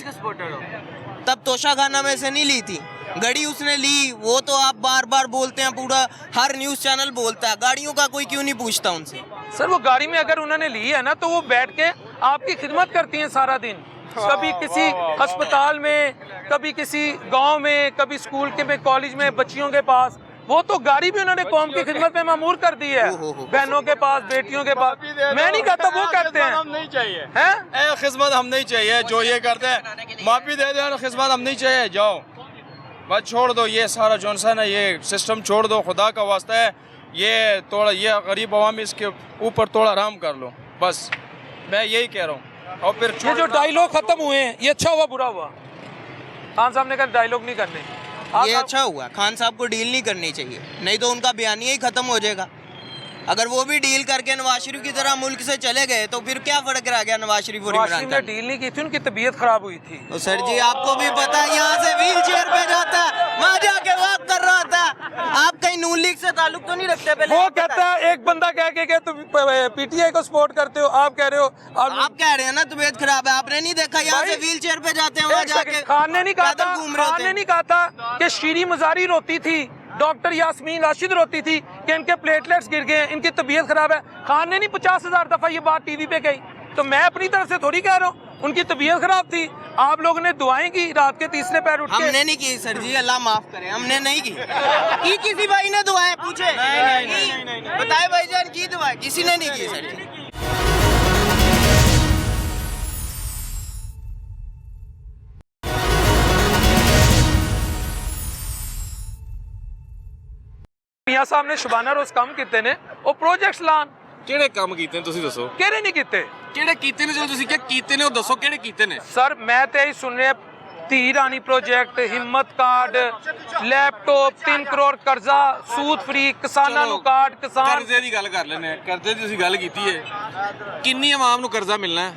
तब तोशाखाना में से नहीं ली थी गाड़ी, उसने ली। वो तो आप बार बार बोलते हैं, पूरा हर न्यूज़ चैनल बोलता है, गाड़ियों का कोई क्यों नहीं पूछता उनसे?
सर वो गाड़ी में अगर उन्होंने ली है ना तो वो बैठ के आपकी खिदमत करती हैं सारा दिन, कभी किसी अस्पताल में, कभी किसी गांव में, कभी स्कूल के में, कॉलेज में, बच्चियों के पास। वो तो गाड़ी भी उन्होंने कौम की खिदमत में मामूर कर दी है, बहनों के पास, बेटियों के पास। मैं नहीं कहता, वो कहते हैं।
हम नहीं चाहिए
हैं?
खिदमत हम नहीं चाहिए, जो ये करते हैं माफी दे दो, खिदमत हम नहीं चाहिए, जाओ बस छोड़ दो ये सारा जॉनसन है, ये सिस्टम छोड़ दो, खुदा का वास्ता है। ये थोड़ा ये गरीब अवाम इसके ऊपर थोड़ा आराम कर लो, बस मैं यही कह रहा हूँ। और फिर
ये जो डायलॉग खत्म हुए हैं, ये अच्छा हुआ बुरा हुआ? खान साहब ने कहा डायलॉग नहीं करने।
ये अच्छा हुआ, खान साहब को डील नहीं करनी चाहिए, नहीं तो उनका बयानिया ही खत्म हो जाएगा। अगर वो भी डील करके नवाज शरीफ की तरह मुल्क से चले गए तो फिर क्या फर्क रह गया नवाज शरीफ और इमरान
ने
खान?
डील नहीं की थी, उनकी तबीयत खराब हुई थी।
तो सर जी आपको भी पता है, यहाँ से व्हील चेयर पे जाता है, वहाँ जाके वॉक कर रहा था। आप कहीं नून लीग से ताल्लुक तो नहीं रखते? पहले
वो कहता है, एक बंदा कह के तुम PTI को सपोर्ट करते हो, आप कह रहे हो।
आप कह रहे हैं ना तबीयत खराब है, आपने नहीं देखा यहाँ से व्हील चेयर पे जाते हैं, वहाँ जाके
खान ने नहीं कहा था,
घूम रहे
खान ने नहीं कहा था कि शीरी मजारी रोती थी, डॉक्टर यास्मीन राशिद रोती थी कि इनके प्लेटलेट्स गिर गए, इनकी तबीयत खराब है। खान ने नहीं 50,000 दफा ये बात टीवी पे कही, तो मैं अपनी तरफ से थोड़ी कह रहा हूँ। उनकी तबीयत खराब थी, आप लोगों ने दुआएं की रात के तीसरे पैर उठ के।
हमने नहीं की सर जी, अल्लाह माफ करे, हमने नहीं की किसी भाई ने दुआएं पूछे? नहीं। बताए भाईजान की दुआ? किसी ने नहीं की सर जी।
मियां साहब ने शबाना रोज काम किते ने, ਉਹ ਪ੍ਰੋਜੈਕਟਸ ਲਾਣ।
ਕਿਹੜੇ ਕੰਮ ਕੀਤੇ ਨੇ ਤੁਸੀਂ ਦੱਸੋ?
ਕਿਹੜੇ ਨਹੀਂ ਕੀਤੇ?
ਕਿਹੜੇ ਕੀਤੇ ਨੇ? ਜੋ ਤੁਸੀਂ ਕਿਹਾ ਕੀਤੇ ਨੇ ਉਹ ਦੱਸੋ ਕਿਹੜੇ ਕੀਤੇ ਨੇ?
ਸਰ ਮੈਂ ਤੇ ਇਹੀ ਸੁਣ ਰਿਹਾ, ਧੀ ਰਾਣੀ ਪ੍ਰੋਜੈਕਟ, ਹਿੰਮਤ ਕਾਰਡ, ਲੈਪਟਾਪ, 3 ਕਰੋੜ ਕਰਜ਼ਾ, ਸੂਦ ਫਰੀ, ਕਿਸਾਨਾਂ ਨੂੰ ਕਾਰਡ, ਕਿਸਾਨ
ਕਰਜ਼ੇ ਦੀ ਗੱਲ ਕਰ ਲੈਨੇ ਆ। ਕਰਜ਼ੇ ਦੀ ਤੁਸੀਂ ਗੱਲ ਕੀਤੀ ਹੈ, ਕਿੰਨੀ ਆਵਾਮ ਨੂੰ ਕਰਜ਼ਾ ਮਿਲਣਾ ਹੈ?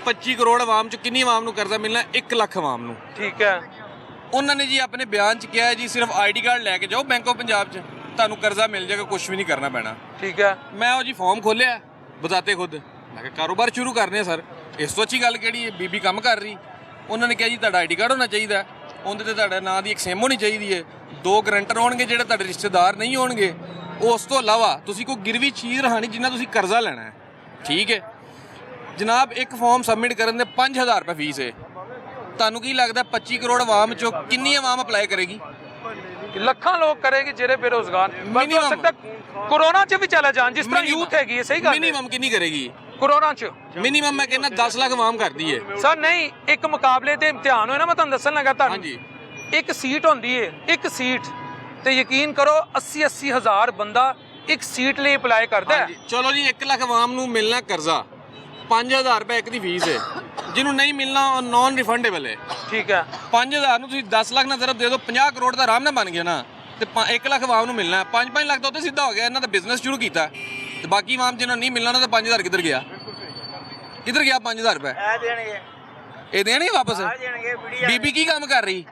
25 ਕਰੋੜ ਆਵਾਮ ਚ ਕਿੰਨੀ ਆਵਾਮ ਨੂੰ ਕਰਜ਼ਾ ਮਿਲਣਾ? 1 ਲੱਖ ਆਵਾਮ ਨੂੰ।
ਠੀਕ ਹੈ।
ਉਹਨਾਂ ਨੇ ਜੀ ਆਪਣੇ ਬਿਆਨ ਚ ਕਿਹਾ ਜੀ ਸਿਰਫ ID ਕਾਰਡ ਲੈ ਕੇ ਜਾਓ ਬੈਂਕ ਆਫ ਪੰਜਾਬ ਚ, ਤੁਹਾਨੂੰ ਕਰਜ਼ਾ ਮਿਲ ਜਾਏਗਾ, ਕੁਝ ਵੀ ਨਹੀਂ ਕਰਨਾ ਪੈਣਾ।
ਠੀਕ ਹੈ।
ਮੈਂ ਉਹ ਜੀ ਫਾਰਮ ਖੋਲਿਆ, ਬਤਾਤੇ ਖੁਦ, ਮੈਂ ਕਿਹਾ ਕਾਰੋਬਾਰ ਸ਼ੁਰੂ ਕਰਨੇ ਆ ਸਰ, ਇਸ ਤੋਂ ਅੱਛੀ ਗੱਲ ਕਿਹੜੀ ਹੈ? ਬੀਬੀ ਕੰਮ ਕਰ ਰਹੀ, ਉਹਨਾਂ ਨੇ ਕਿਹਾ ਜੀ ਤੁਹਾਡਾ ID ਕਾਰਡ ਹੋਣਾ ਚਾਹੀਦਾ, ਉਹਦੇ ਤੇ ਤੁਹਾਡੇ ਨਾਂ ਦੀ ਇੱਕ ਸਿਮ ਹੋਣੀ ਚਾਹੀਦੀ ਹੈ, 2 ਗਰੰਟਰ ਹੋਣਗੇ ਜਿਹੜੇ ਤੁਹਾਡੇ ਰਿਸ਼ਤੇਦਾਰ ਨਹੀਂ ਹੋਣਗੇ, ਉਸ ਤੋਂ ਇਲਾਵਾ ਤੁਸੀਂ ਕੋਈ ਗਿਰਵੀ ਚੀਜ਼ ਰਹਾਣੀ ਜਿੰਨਾ ਤੁਸੀਂ ਕਰਜ਼ਾ ਲੈਣਾ ਹੈ। ਠੀਕ ਹੈ ਜਨਾਬ, ਇੱਕ ਫਾਰਮ ਸਬਮਿਟ ਕਰਨ ਦੇ 5000 ਰੁਪਏ ਫੀਸ ਹੈ। ਤੁਹਾਨੂੰ ਕੀ ਲੱਗਦਾ 25 ਕਰੋੜ ਆਵਾਮ ਚੋਂ ਕਿੰਨੀ ਆਵਾਮ ਅਪਲਾਈ ਕਰੇਗੀ?
ਲੱਖਾਂ ਲੋਕ ਕਰੇਗੀ ਜਿਹੜੇ ਬੇਰੋਜ਼ਗਾਰ। ਬਲਕਿ ਹੋ ਸਕਦਾ ਕੋਰੋਨਾ 'ਚ ਵੀ ਚਲਾ ਜਾਣ, ਜਿਸ ਤਰ੍ਹਾਂ ਯੂਥ ਹੈਗੀ ਹੈ। ਸਹੀ ਗੱਲ।
ਮਿਨੀਮਮ ਕਿੰਨੀ ਕਰੇਗੀ
ਕੋਰੋਨਾ 'ਚ?
ਮਿਨੀਮਮ ਮੈਂ ਕਹਿੰਦਾ 10 ਲੱਖ ਆਵਾਮ ਕਰਦੀ ਹੈ
ਸਰ। ਨਹੀਂ, ਇੱਕ ਮੁਕਾਬਲੇ ਤੇ ਇਮਤਿਹਾਨ ਹੋਏ ਨਾ, ਮੈਂ ਤੁਹਾਨੂੰ ਦੱਸਣ ਲੱਗਾ ਤੁਹਾਨੂੰ।
ਹਾਂਜੀ।
ਇੱਕ ਸੀਟ ਹੁੰਦੀ ਹੈ, ਇੱਕ ਸੀਟ ਤੇ ਯਕੀਨ ਕਰੋ 80-80 ਹਜ਼ਾਰ ਬੰਦਾ ਇੱਕ ਸੀਟ ਲਈ ਅਪਲਾਈ ਕਰਦਾ ਹੈ।
ਚਲੋ ਜੀ 1 ਲੱਖ ਆਵਾਮ ਨੂੰ ਮਿਲਣਾ ਕਰਜ਼ਾ, 5000 ਰੁਪਏ ਇੱਕ ਦੀ ਫੀਸ ਹੈ, ਜਿਹਨੂੰ ਨਹੀਂ ਮਿਲਣਾ ਉਹ ਨਾਨ ਰਿਫੰਡੇਬਲ ਹੈ।
ਠੀਕ ਹੈ।
5000 ਨੂੰ ਤੁਸੀਂ 10 ਲੱਖ ਨਾਲ ਜ਼ਰਬ ਦੇ ਦਿਓ, 50 ਕਰੋੜ ਦਾ ਆਰਾਮ ਨਾਲ ਬਣ ਗਿਆ ਨਾ। ਤੇ 1 ਲੱਖ ਆਵਾਮ ਨੂੰ ਮਿਲਣਾ, 5-5 ਲੱਖ ਤਾਂ ਉੱਥੇ ਸਿੱਧਾ ਹੋ ਗਿਆ। ਇਹਨਾਂ ਦਾ ਬਿਜ਼ਨਸ ਸ਼ੁਰੂ ਕੀਤਾ ਤੇ ਬਾਕੀ ਆਵਾਮ ਜਿਹਨਾਂ ਨਹੀਂ ਮਿਲਣਾ ਉਹਨਾਂ ਦਾ 5000 ਕਿੱਧਰ ਗਿਆ? ਕਿੱਧਰ ਗਿਆ 5000 ਰੁਪਏ? ਇਹ ਦੇਣਗੇ ਵਾਪਸ? ਬੀਬੀ ਕੀ ਕੰਮ ਕਰ ਰਹੀ?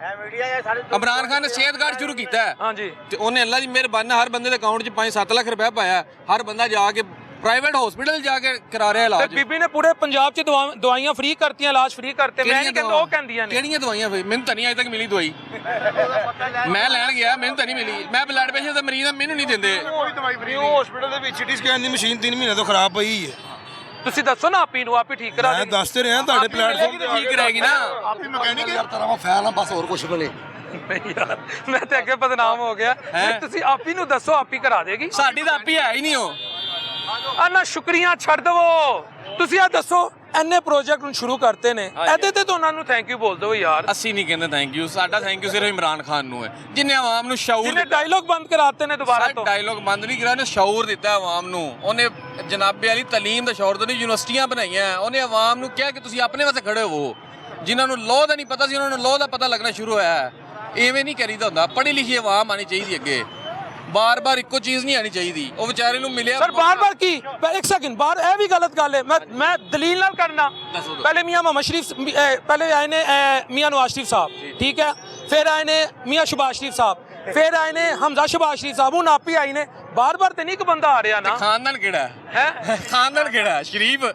ਇਮਰਾਨ ਖਾਨ ਨੇ ਸਿਹਤ ਕਾਰਡ ਸ਼ੁਰੂ ਕੀਤਾ ਹੈ।
ਹਾਂਜੀ।
ਤੇ ਉਹਨੇ ਅੱਲਾ ਦੀ ਮਿਹਰਬਾਨੀ ਹਰ ਬੰਦੇ ਦੇ ਅਕਾਊਂਟ 'ਚ 5-7 ਲੱਖ ਰੁਪਏ ਪਾਇਆ। ਹਰ ਬੰਦਾ ਜਾ ਕੇ ਪ੍ਰਾਈਵੇਟ ਹਸਪੀਟਲ ਜਾ ਕੇ ਕਰਾ ਰਿਹਾ ਇਲਾਜ।
ਬੀਬੀ ਨੇ ਪੂਰੇ ਪੰਜਾਬ 'ਚ ਦਵਾਈਆਂ ਫ੍ਰੀ ਕਰਤੀਆਂ, ਇਲਾਜ ਫ੍ਰੀ ਕਰਤੇ। ਮੈਂ ਨਹੀਂ ਕਹਿੰਦਾ, ਉਹ ਕਹਿੰਦੀਆਂ ਨੇ।
ਕਿਹੜੀਆਂ ਦਵਾਈਆਂ? ਮੈਨੂੰ ਤਾਂ ਨਹੀਂ ਅਜੇ ਤੱਕ ਮਿਲੀ ਦਵਾਈ। ਮੈਂ ਲੈਣ ਗਿਆ, ਮੈਨੂੰ ਤਾਂ ਨਹੀਂ ਮਿਲੀ। ਮੈਂ ਬਲੱਡ ਪ੍ਰੈਸ਼ਰ ਦਾ ਮਰੀਜ਼ ਆ, ਮੈਨੂੰ ਨਹੀਂ ਦਿੰਦੇ।
ਉਹ ਹਸਪੀਟਲ ਦੇ ਵਿੱਚ ਸਿਟੀ ਸਕੈਨ ਦੀ ਮਸ਼ੀਨ 3 ਮਹੀਨੇ ਤੋਂ ਖਰਾਬ ਪਈ ਹੈ।
ਤੁਸੀਂ ਦੱਸੋ ਨਾ, ਆਪੀ ਨੂੰ ਆਪ ਹੀ ਠੀਕ ਕਰਾ ਦੇ।
ਦੱਸਦੇ ਰਹੇ ਤੁਹਾਡੇ ਪਲੇਟਫਾਰਮ
ਠੀਕ ਰਹੇਗੀ ਨਾ।
ਆਪੀ ਮਕੈਨਿਕ ਯਾਰ ਤੇਰਾ ਮੈਂ ਫੈਨ ਆ, ਬਸ ਹੋਰ ਕੁਝ ਬਣੇ।
ਨਹੀਂ ਯਾਰ ਮੈਂ ਤੇ ਅੱਗੇ ਬਦਨਾਮ ਹੋ ਗਿਆ ਤੁਸੀਂ ਆਪ ਹੀ ਨੂੰ ਦੱਸੋ ਆਪ ਹੀ ਕਰਾ ਦੇਗੀ
ਸਾਡੀ ਤਾਂ ਆਪੀ ਹੈ ਹੀ ਨਹੀਂ ਉਹ
ਆ ਨਾ ਸ਼ੁਕਰੀਆ ਛੱਡ ਦਵੋ ਤੁਸੀਂ ਆ ਦੱਸੋ ਐਨੇ ਪ੍ਰੋਜੈਕਟ ਨੂੰ ਸ਼ੁਰੂ ਕਰਤੇ ਨੇ ਇਹਦੇ ਤੇ ਤਾਂ ਉਹਨਾਂ ਨੂੰ ਥੈਂਕ ਯੂ ਬੋਲ ਦਿਓ ਯਾਰ
ਅਸੀਂ ਨਹੀਂ ਕਹਿੰਦੇ ਥੈਂਕ ਯੂ ਸਾਡਾ ਥੈਂਕ ਯੂ ਸਿਰਫ ਇਮਰਾਨ ਖਾਨ ਨੂੰ ਹੈ ਜਿਨੇ ਆਵਾਮ ਨੂੰ ਸ਼ਾਊਰ
ਜਿਹਨੇ ਡਾਇਲੌਗ ਬੰਦ ਕਰਾਤੇ ਨੇ ਦੁਬਾਰਾ ਤੋਂ
ਡਾਇਲੌਗ ਬੰਦ ਨਹੀਂ ਕਰਾ ਉਹਨੇ ਸ਼ਾਊਰ ਦਿੱਤਾ ਆਵਾਮ ਨੂੰ ਉਹਨੇ ਜਨਾਬੇ ਵਾਲੀ ਤਾਲੀਮ ਦਾ ਸ਼ਾਊਰ ਤੋਂ ਨਹੀਂ ਯੂਨੀਵਰਸਿਟੀਆਂ ਬਣਾਈਆਂ ਉਹਨੇ ਆਵਾਮ ਨੂੰ ਕਿਹਾ ਕਿ ਤੁਸੀਂ ਆਪਣੇ ਵਾਸਤੇ ਖੜੇ ਹੋਵੋ ਜਿਨ੍ਹਾਂ ਨੂੰ ਲਾਅ ਦਾ ਨਹੀਂ ਪਤਾ ਸੀ ਉਹਨਾਂ ਨੂੰ ਲਾਅ ਦਾ ਪਤਾ ਲੱਗਣਾ ਸ਼ੁਰੂ ਹੋਇਆ ਹੈ ਐਵੇਂ ਨਹੀਂ ਕਰੀਦਾ ਹੁੰਦਾ ਪੜ੍ਹੀ ਲਿਖੀ ਆਵਾਮ ਆਣੀ ਚਾਹੀਦੀ ਅੱਗੇ ਬਾਰ-ਬਾਰ ਇੱਕੋ ਚੀਜ਼ ਨਹੀਂ ਆਣੀ ਚਾਹੀਦੀ ਉਹ ਵਿਚਾਰੇ ਨੂੰ ਮਿਲਿਆ
ਸਰ ਬਾਰ-ਬਾਰ ਕੀ ਇੱਕ ਸੈਕਿੰਡ ਬਾਰ ਇਹ ਵੀ ਗਲਤ ਗੱਲ ਹੈ ਮੈਂ ਦਲੀਲ ਨਾਲ ਕਰਨਾ पहले मियाँ मोहम्मद शरीफ पहले आए ने मियाँ नवाज शरीफ साहब ठीक है फिर आए ने मियाँ शहबाज शरीफ साहब फिर आए ने हमजा शहबाज शरीफ साहब हूँ आप ही आई ने बार बार तो नहीं एक बंदा आ रहा ना
खानदान केड़ा है खानदान केड़ा है शरीफ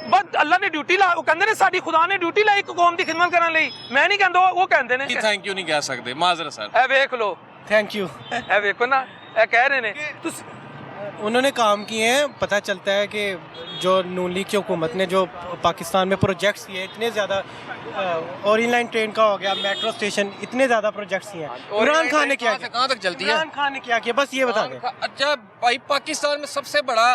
बस अल्लाह ने ड्यूटी ला कहते ने साडी खुदा ने ड्यूटी लाई कौम की खिदमत करने लई मैं नहीं कहंदा वो कहंदे ने
थैंक यू नहीं कह सकते माजरत सर
ए देख लो
थैंक यू
ए देखो ना ए कह रहे ने
उन्होंने काम किए हैं पता चलता है कि जो नून लीग की हुकूमत ने जो पाकिस्तान में प्रोजेक्ट्स किए इतने ज़्यादा ओरियन लाइन ट्रेन का हो गया मेट्रो स्टेशन इतने ज़्यादा प्रोजेक्ट्स किए हैं इमरान खान ने क्या किया
कहाँ तक चलती है
इमरान खान ने क्या किया बस ये बता दें
अच्छा भाई पाकिस्तान में सबसे बड़ा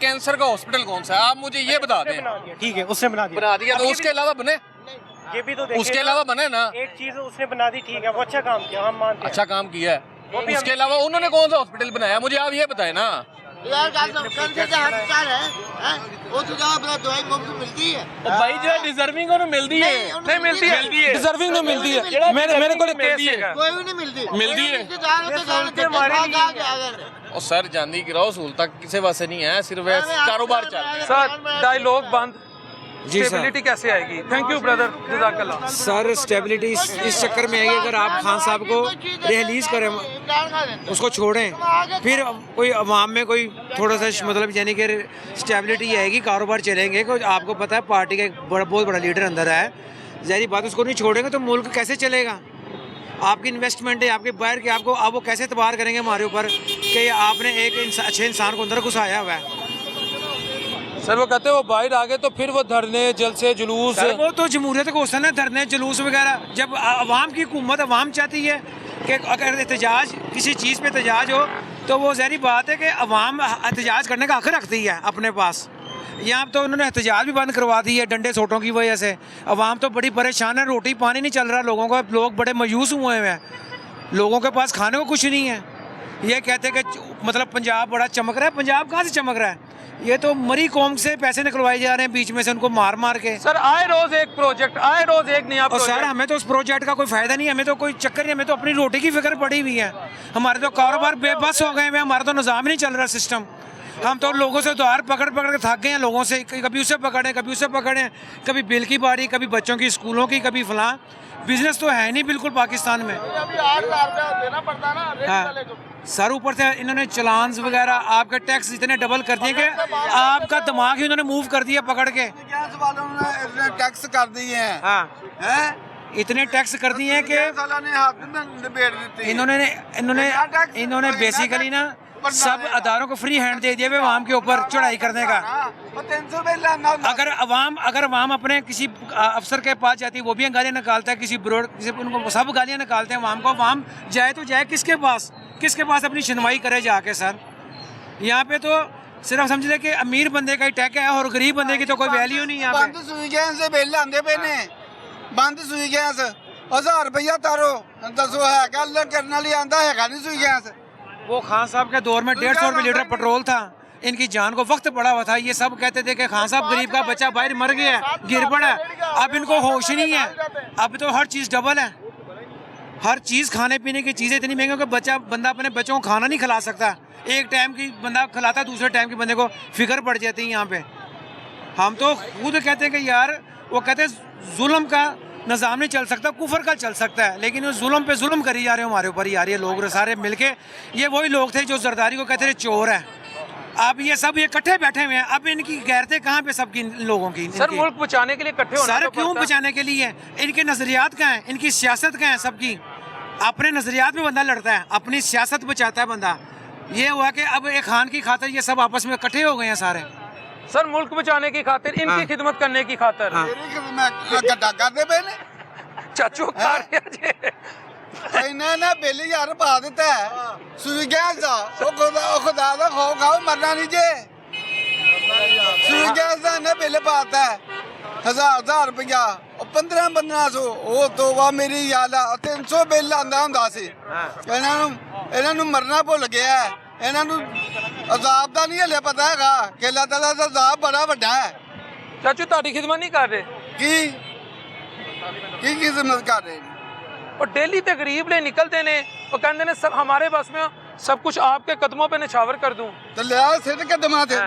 कैंसर का हॉस्पिटल कौन सा है आप मुझे ये बता दें
ठीक है उसने बना
दिया तो उसके अलावा बने
ये भी तो
उसके अलावा बने ना
एक चीज़ उसने बना दी ठीक है वो अच्छा काम किया हम मानते हैं
अच्छा काम किया है उसके अलावा उन्होंने कौन सा हॉस्पिटल बनाया मुझे आप ये बताएं ना भाई जो डिजर्विंग मिलती है
नहीं मिलती है डिजर्विंग नहीं मिलती है मेरे को केस है
कोई भी नहीं मिलती
मिलती है और सर जानी गिराओ सहूलत किसी वास्ते नहीं है सिर्फ कारोबार चल रहा है
सर डायलॉग बंद स्टेबिलिटी कैसे आएगी थैंक यू ब्रदर जज़ाकल्लाह
सर स्टेबिलिटी इस चक्कर में आएगी अगर आप खान साहब को रिलीज करें उसको छोड़ें फिर कोई अवाम में कोई थोड़ा सा मतलब यानी कि स्टेबिलिटी आएगी कारोबार चलेंगे आपको पता है पार्टी का एक बहुत बड़ा लीडर अंदर है ज़ाहिर बात उसको नहीं छोड़ेंगे तो मुल्क कैसे चलेगा आपकी इन्वेस्टमेंट है आपके बाहर के आपको आप वो कैसे एतबार करेंगे हमारे ऊपर कि आपने एक अच्छे इंसान को अंदर घुसाया हुआ है
सर वो कहते हैं वो बाहर आ गए तो फिर वो धरने जलसे जुलूस
वो तो जमहूरियत का क्वेश्चन है धरने जुलूस वगैरह जब अवाम की हुकूमत अवाम चाहती है कि अगर एहतजाज किसी चीज़ पे एहतजाज हो तो वो ज़ाहिर बात है कि अवाम एहतजाज करने का हक रखती है अपने पास यहाँ तो उन्होंने एहतजाज भी बंद करवा दी है डंडे सोटों की वजह से अवाम तो बड़ी परेशान है रोटी पानी नहीं चल रहा लोगों का लोग बड़े मायूस हुए हैं लोगों के पास खाने को कुछ नहीं है ये कहते हैं कि मतलब पंजाब बड़ा चमक रहा है पंजाब कहाँ से चमक रहा है ये तो मरी कौम से पैसे निकलवाए जा रहे हैं बीच में से उनको मार मार के
सर आए रोज एक प्रोजेक्ट आए रोज एक नया
और सर हमें तो उस प्रोजेक्ट का कोई फायदा नहीं हमें तो कोई चक्कर नहीं हमें तो अपनी रोटी की फिक्र पड़ी हुई है हमारे तो कारोबार बेबस हो गए हैं हमारा तो निज़ाम नहीं चल रहा सिस्टम हम तो लोगों से उधार पकड़ पकड़ के थक गए हैं लोगों से कभी उसे पकड़ें कभी उसे पकड़ें कभी बिल की बारी कभी बच्चों की स्कूलों की कभी फलां बिजनेस तो है नहीं बिल्कुल पाकिस्तान में हाँ सर ऊपर से इन्होंने चलान्स वगैरह आपके टैक्स इतने डबल कर दिए कि आपका दिमाग ही उन्होंने मूव कर दिया पकड़ के
टैक्स कर दिए हैं
हाँ इतने टैक्स कर दिए हैं कि इन्होंने बेसिकली ना सब अदारों को फ्री हैंड दे दिया अवाम के ऊपर चढ़ाई करने का अगर अवाम अपने किसी अफसर के पास जाती है वो भी गालियाँ निकालता है किसी उनको सब गालियाँ निकालते हैं अवाम को अवाम जाए तो जाए किसके पास अपनी सुनवाई करे जाके सर यहाँ पे तो सिर्फ समझ ले कि अमीर बंदे का ही टैक है और गरीब बंदे की तो कोई वैल्यू नहीं है
बंद सुई गैस बिल आंदे पे ने बंद सुई गैस 1000 रुपया तारो दसो है गल करने वाली आंदा है नहीं सुई गैस
वो खान साहब के दौर में 150 रुपये लीटर पेट्रोल था इनकी जान को वक्त पड़ा हुआ था ये सब कहते थे कि खान साहब गरीब का बच्चा बाहर मर गया है गिर पड़ा है अब इनको होश नहीं है अब तो हर चीज़ डबल है हर चीज़ खाने पीने की चीज़ें इतनी महंगी कि बंदा अपने बच्चों को खाना नहीं खिला सकता एक टाइम की बंदा खिलाता दूसरे टाइम के बंदे को फिक्र पड़ जाती है यहाँ पे हम तो खुद कहते हैं कि यार वो कहते हैं जुल्म का निज़ाम नहीं चल सकता कुफर का चल सकता है लेकिन वो जुल्म पे जुल्म करी जा रहे हो हमारे ऊपर यार ये लोग सारे मिलके ये वही लोग थे जो जरदारी को कहते थे चोर है अब ये सब ये इकट्ठे बैठे हुए हैं अब इनकी गैरतें कहाँ पे सबकी लोगों की
सर मुल्क बचाने के लिए इकट्ठे होना
सर क्यों बचाने के लिए इनके नजरियात क्या हैं इनकी सियासत क्या है सबकी अपने नजरियात में बंदा लड़ता है अपनी सियासत बचाता है बंदा ये हुआ कि अब एक खान की खातिर ये सब आपस में इकट्ठे हो गए हैं सारे
सर मुल्क बचाने की खातिर इनकी खिदमत करने की खातिर ਚਾਚੂ ਖਾ ਰਿਹਾ ਜੇ
ਇਹਨਾਂ ਨੇ ਬਿੱਲ ਯਾਰ ਪਾ ਦਿੱਤਾ ਸੂਈ ਗੈਸ ਦਾ ਉਹ ਖੁਦਾ ਦਾ ਖੋ ਖਾਓ ਮਰਨਾ ਨਹੀਂ ਜੇ ਸੂਈ ਗੈਸ ਦਾ ਨੇ ਬਿੱਲ ਪਾਤਾ 1000 ਰੁਪਇਆ ਉਹ 1500 ਉਹ ਤੋਂ ਵਾ ਮੇਰੀ ਯਾਦ ਆ 300 ਬਿੱਲ ਆਂਦਾ ਹੁੰਦਾ ਸੀ ਇਹਨਾਂ ਨੂੰ ਮਰਨਾ ਭੁੱਲ ਗਿਆ ਇਹਨਾਂ ਨੂੰ ਅਜ਼ਾਬ ਦਾ ਨਹੀਂ ਹਲੇ ਪਤਾ ਹੈਗਾ ਕਿ ਅੱਲਾਹ ਤਾਲਾ ਦਾ ਅਜ਼ਾਬ ਬੜਾ ਵੱਡਾ ਹੈ
ਚਾਚੂ ਤੁਹਾਡੀ ਖਿਦਮਤ ਨਹੀਂ ਕਰ ਰਹੇ
ਕੀ ਖਿਦਮਤ ਕਰ ਰਹੇ
और डेली ते गरीब ले निकलते ने वो कहते ने सब हमारे बस में सब कुछ आपके कदमों पे निछावर कर दूं
तो लिया सिर कदम थे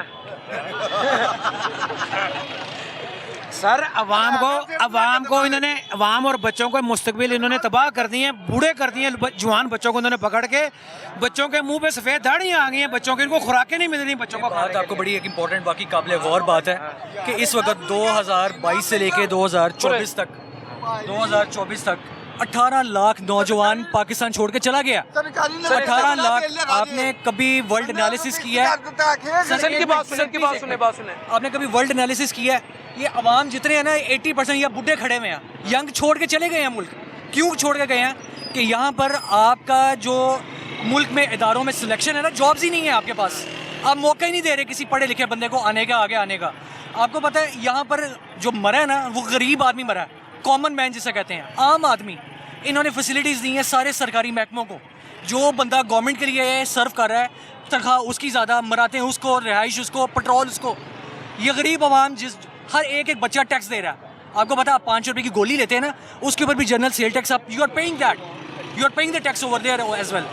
सर अवाम को इन्होंने अवाम और बच्चों को मुस्तकबिल इन्होंने तबाह कर दिए हैं, बूढ़े कर दिए हैं। जवान बच्चों को इन्होंने पकड़ के बच्चों के मुंह पे सफ़ेद दाढ़ियाँ आ गई हैं, बच्चों की इनको खुराकें नहीं मिल रही बच्चों को।
बात आपको बड़ी एक इंपॉर्टेंट बाकी काबिल गौर बात है कि इस वक्त 2022 से लेके 2024 तक 18 लाख नौजवान पाकिस्तान छोड़ के चला गया। 18 लाख। आपने कभी वर्ल्ड एनालिसिस किया है? आपने कभी वर्ल्ड एनालिसिस किया है? ये अवाम जितने हैं ना 80% या बुढ़े खड़े हुए हैं, यंग छोड़ के चले गए हैं मुल्क। क्यों छोड़ के गए हैं? कि यहाँ पर आपका जो मुल्क में इदारों में सिलेक्शन है ना, जॉब्स ही नहीं है आपके पास। आप मौका ही नहीं दे रहे किसी पढ़े लिखे बंदे को आने का, आगे आने का। आपको पता है यहाँ पर जो मरा है ना, वो गरीब आदमी मरा है, कॉमन मैन जिसे कहते हैं, आम आदमी। इन्होंने फैसिलिटीज़ दी हैं सारे सरकारी महकमों को। जो बंदा गवर्नमेंट के लिए सर्व कर रहा है, तनख्वाह उसकी ज़्यादा, मराते हैं उसको, रिहाइश उसको, पेट्रोल उसको। ये गरीब आवाम जिस हर एक बच्चा टैक्स दे रहा है। आपको पता है, आप 5 रुपये की गोली लेते हैं ना, उसके ऊपर भी जनरल सेल टैक्स आप you are paying that, you are paying the tax over there as well.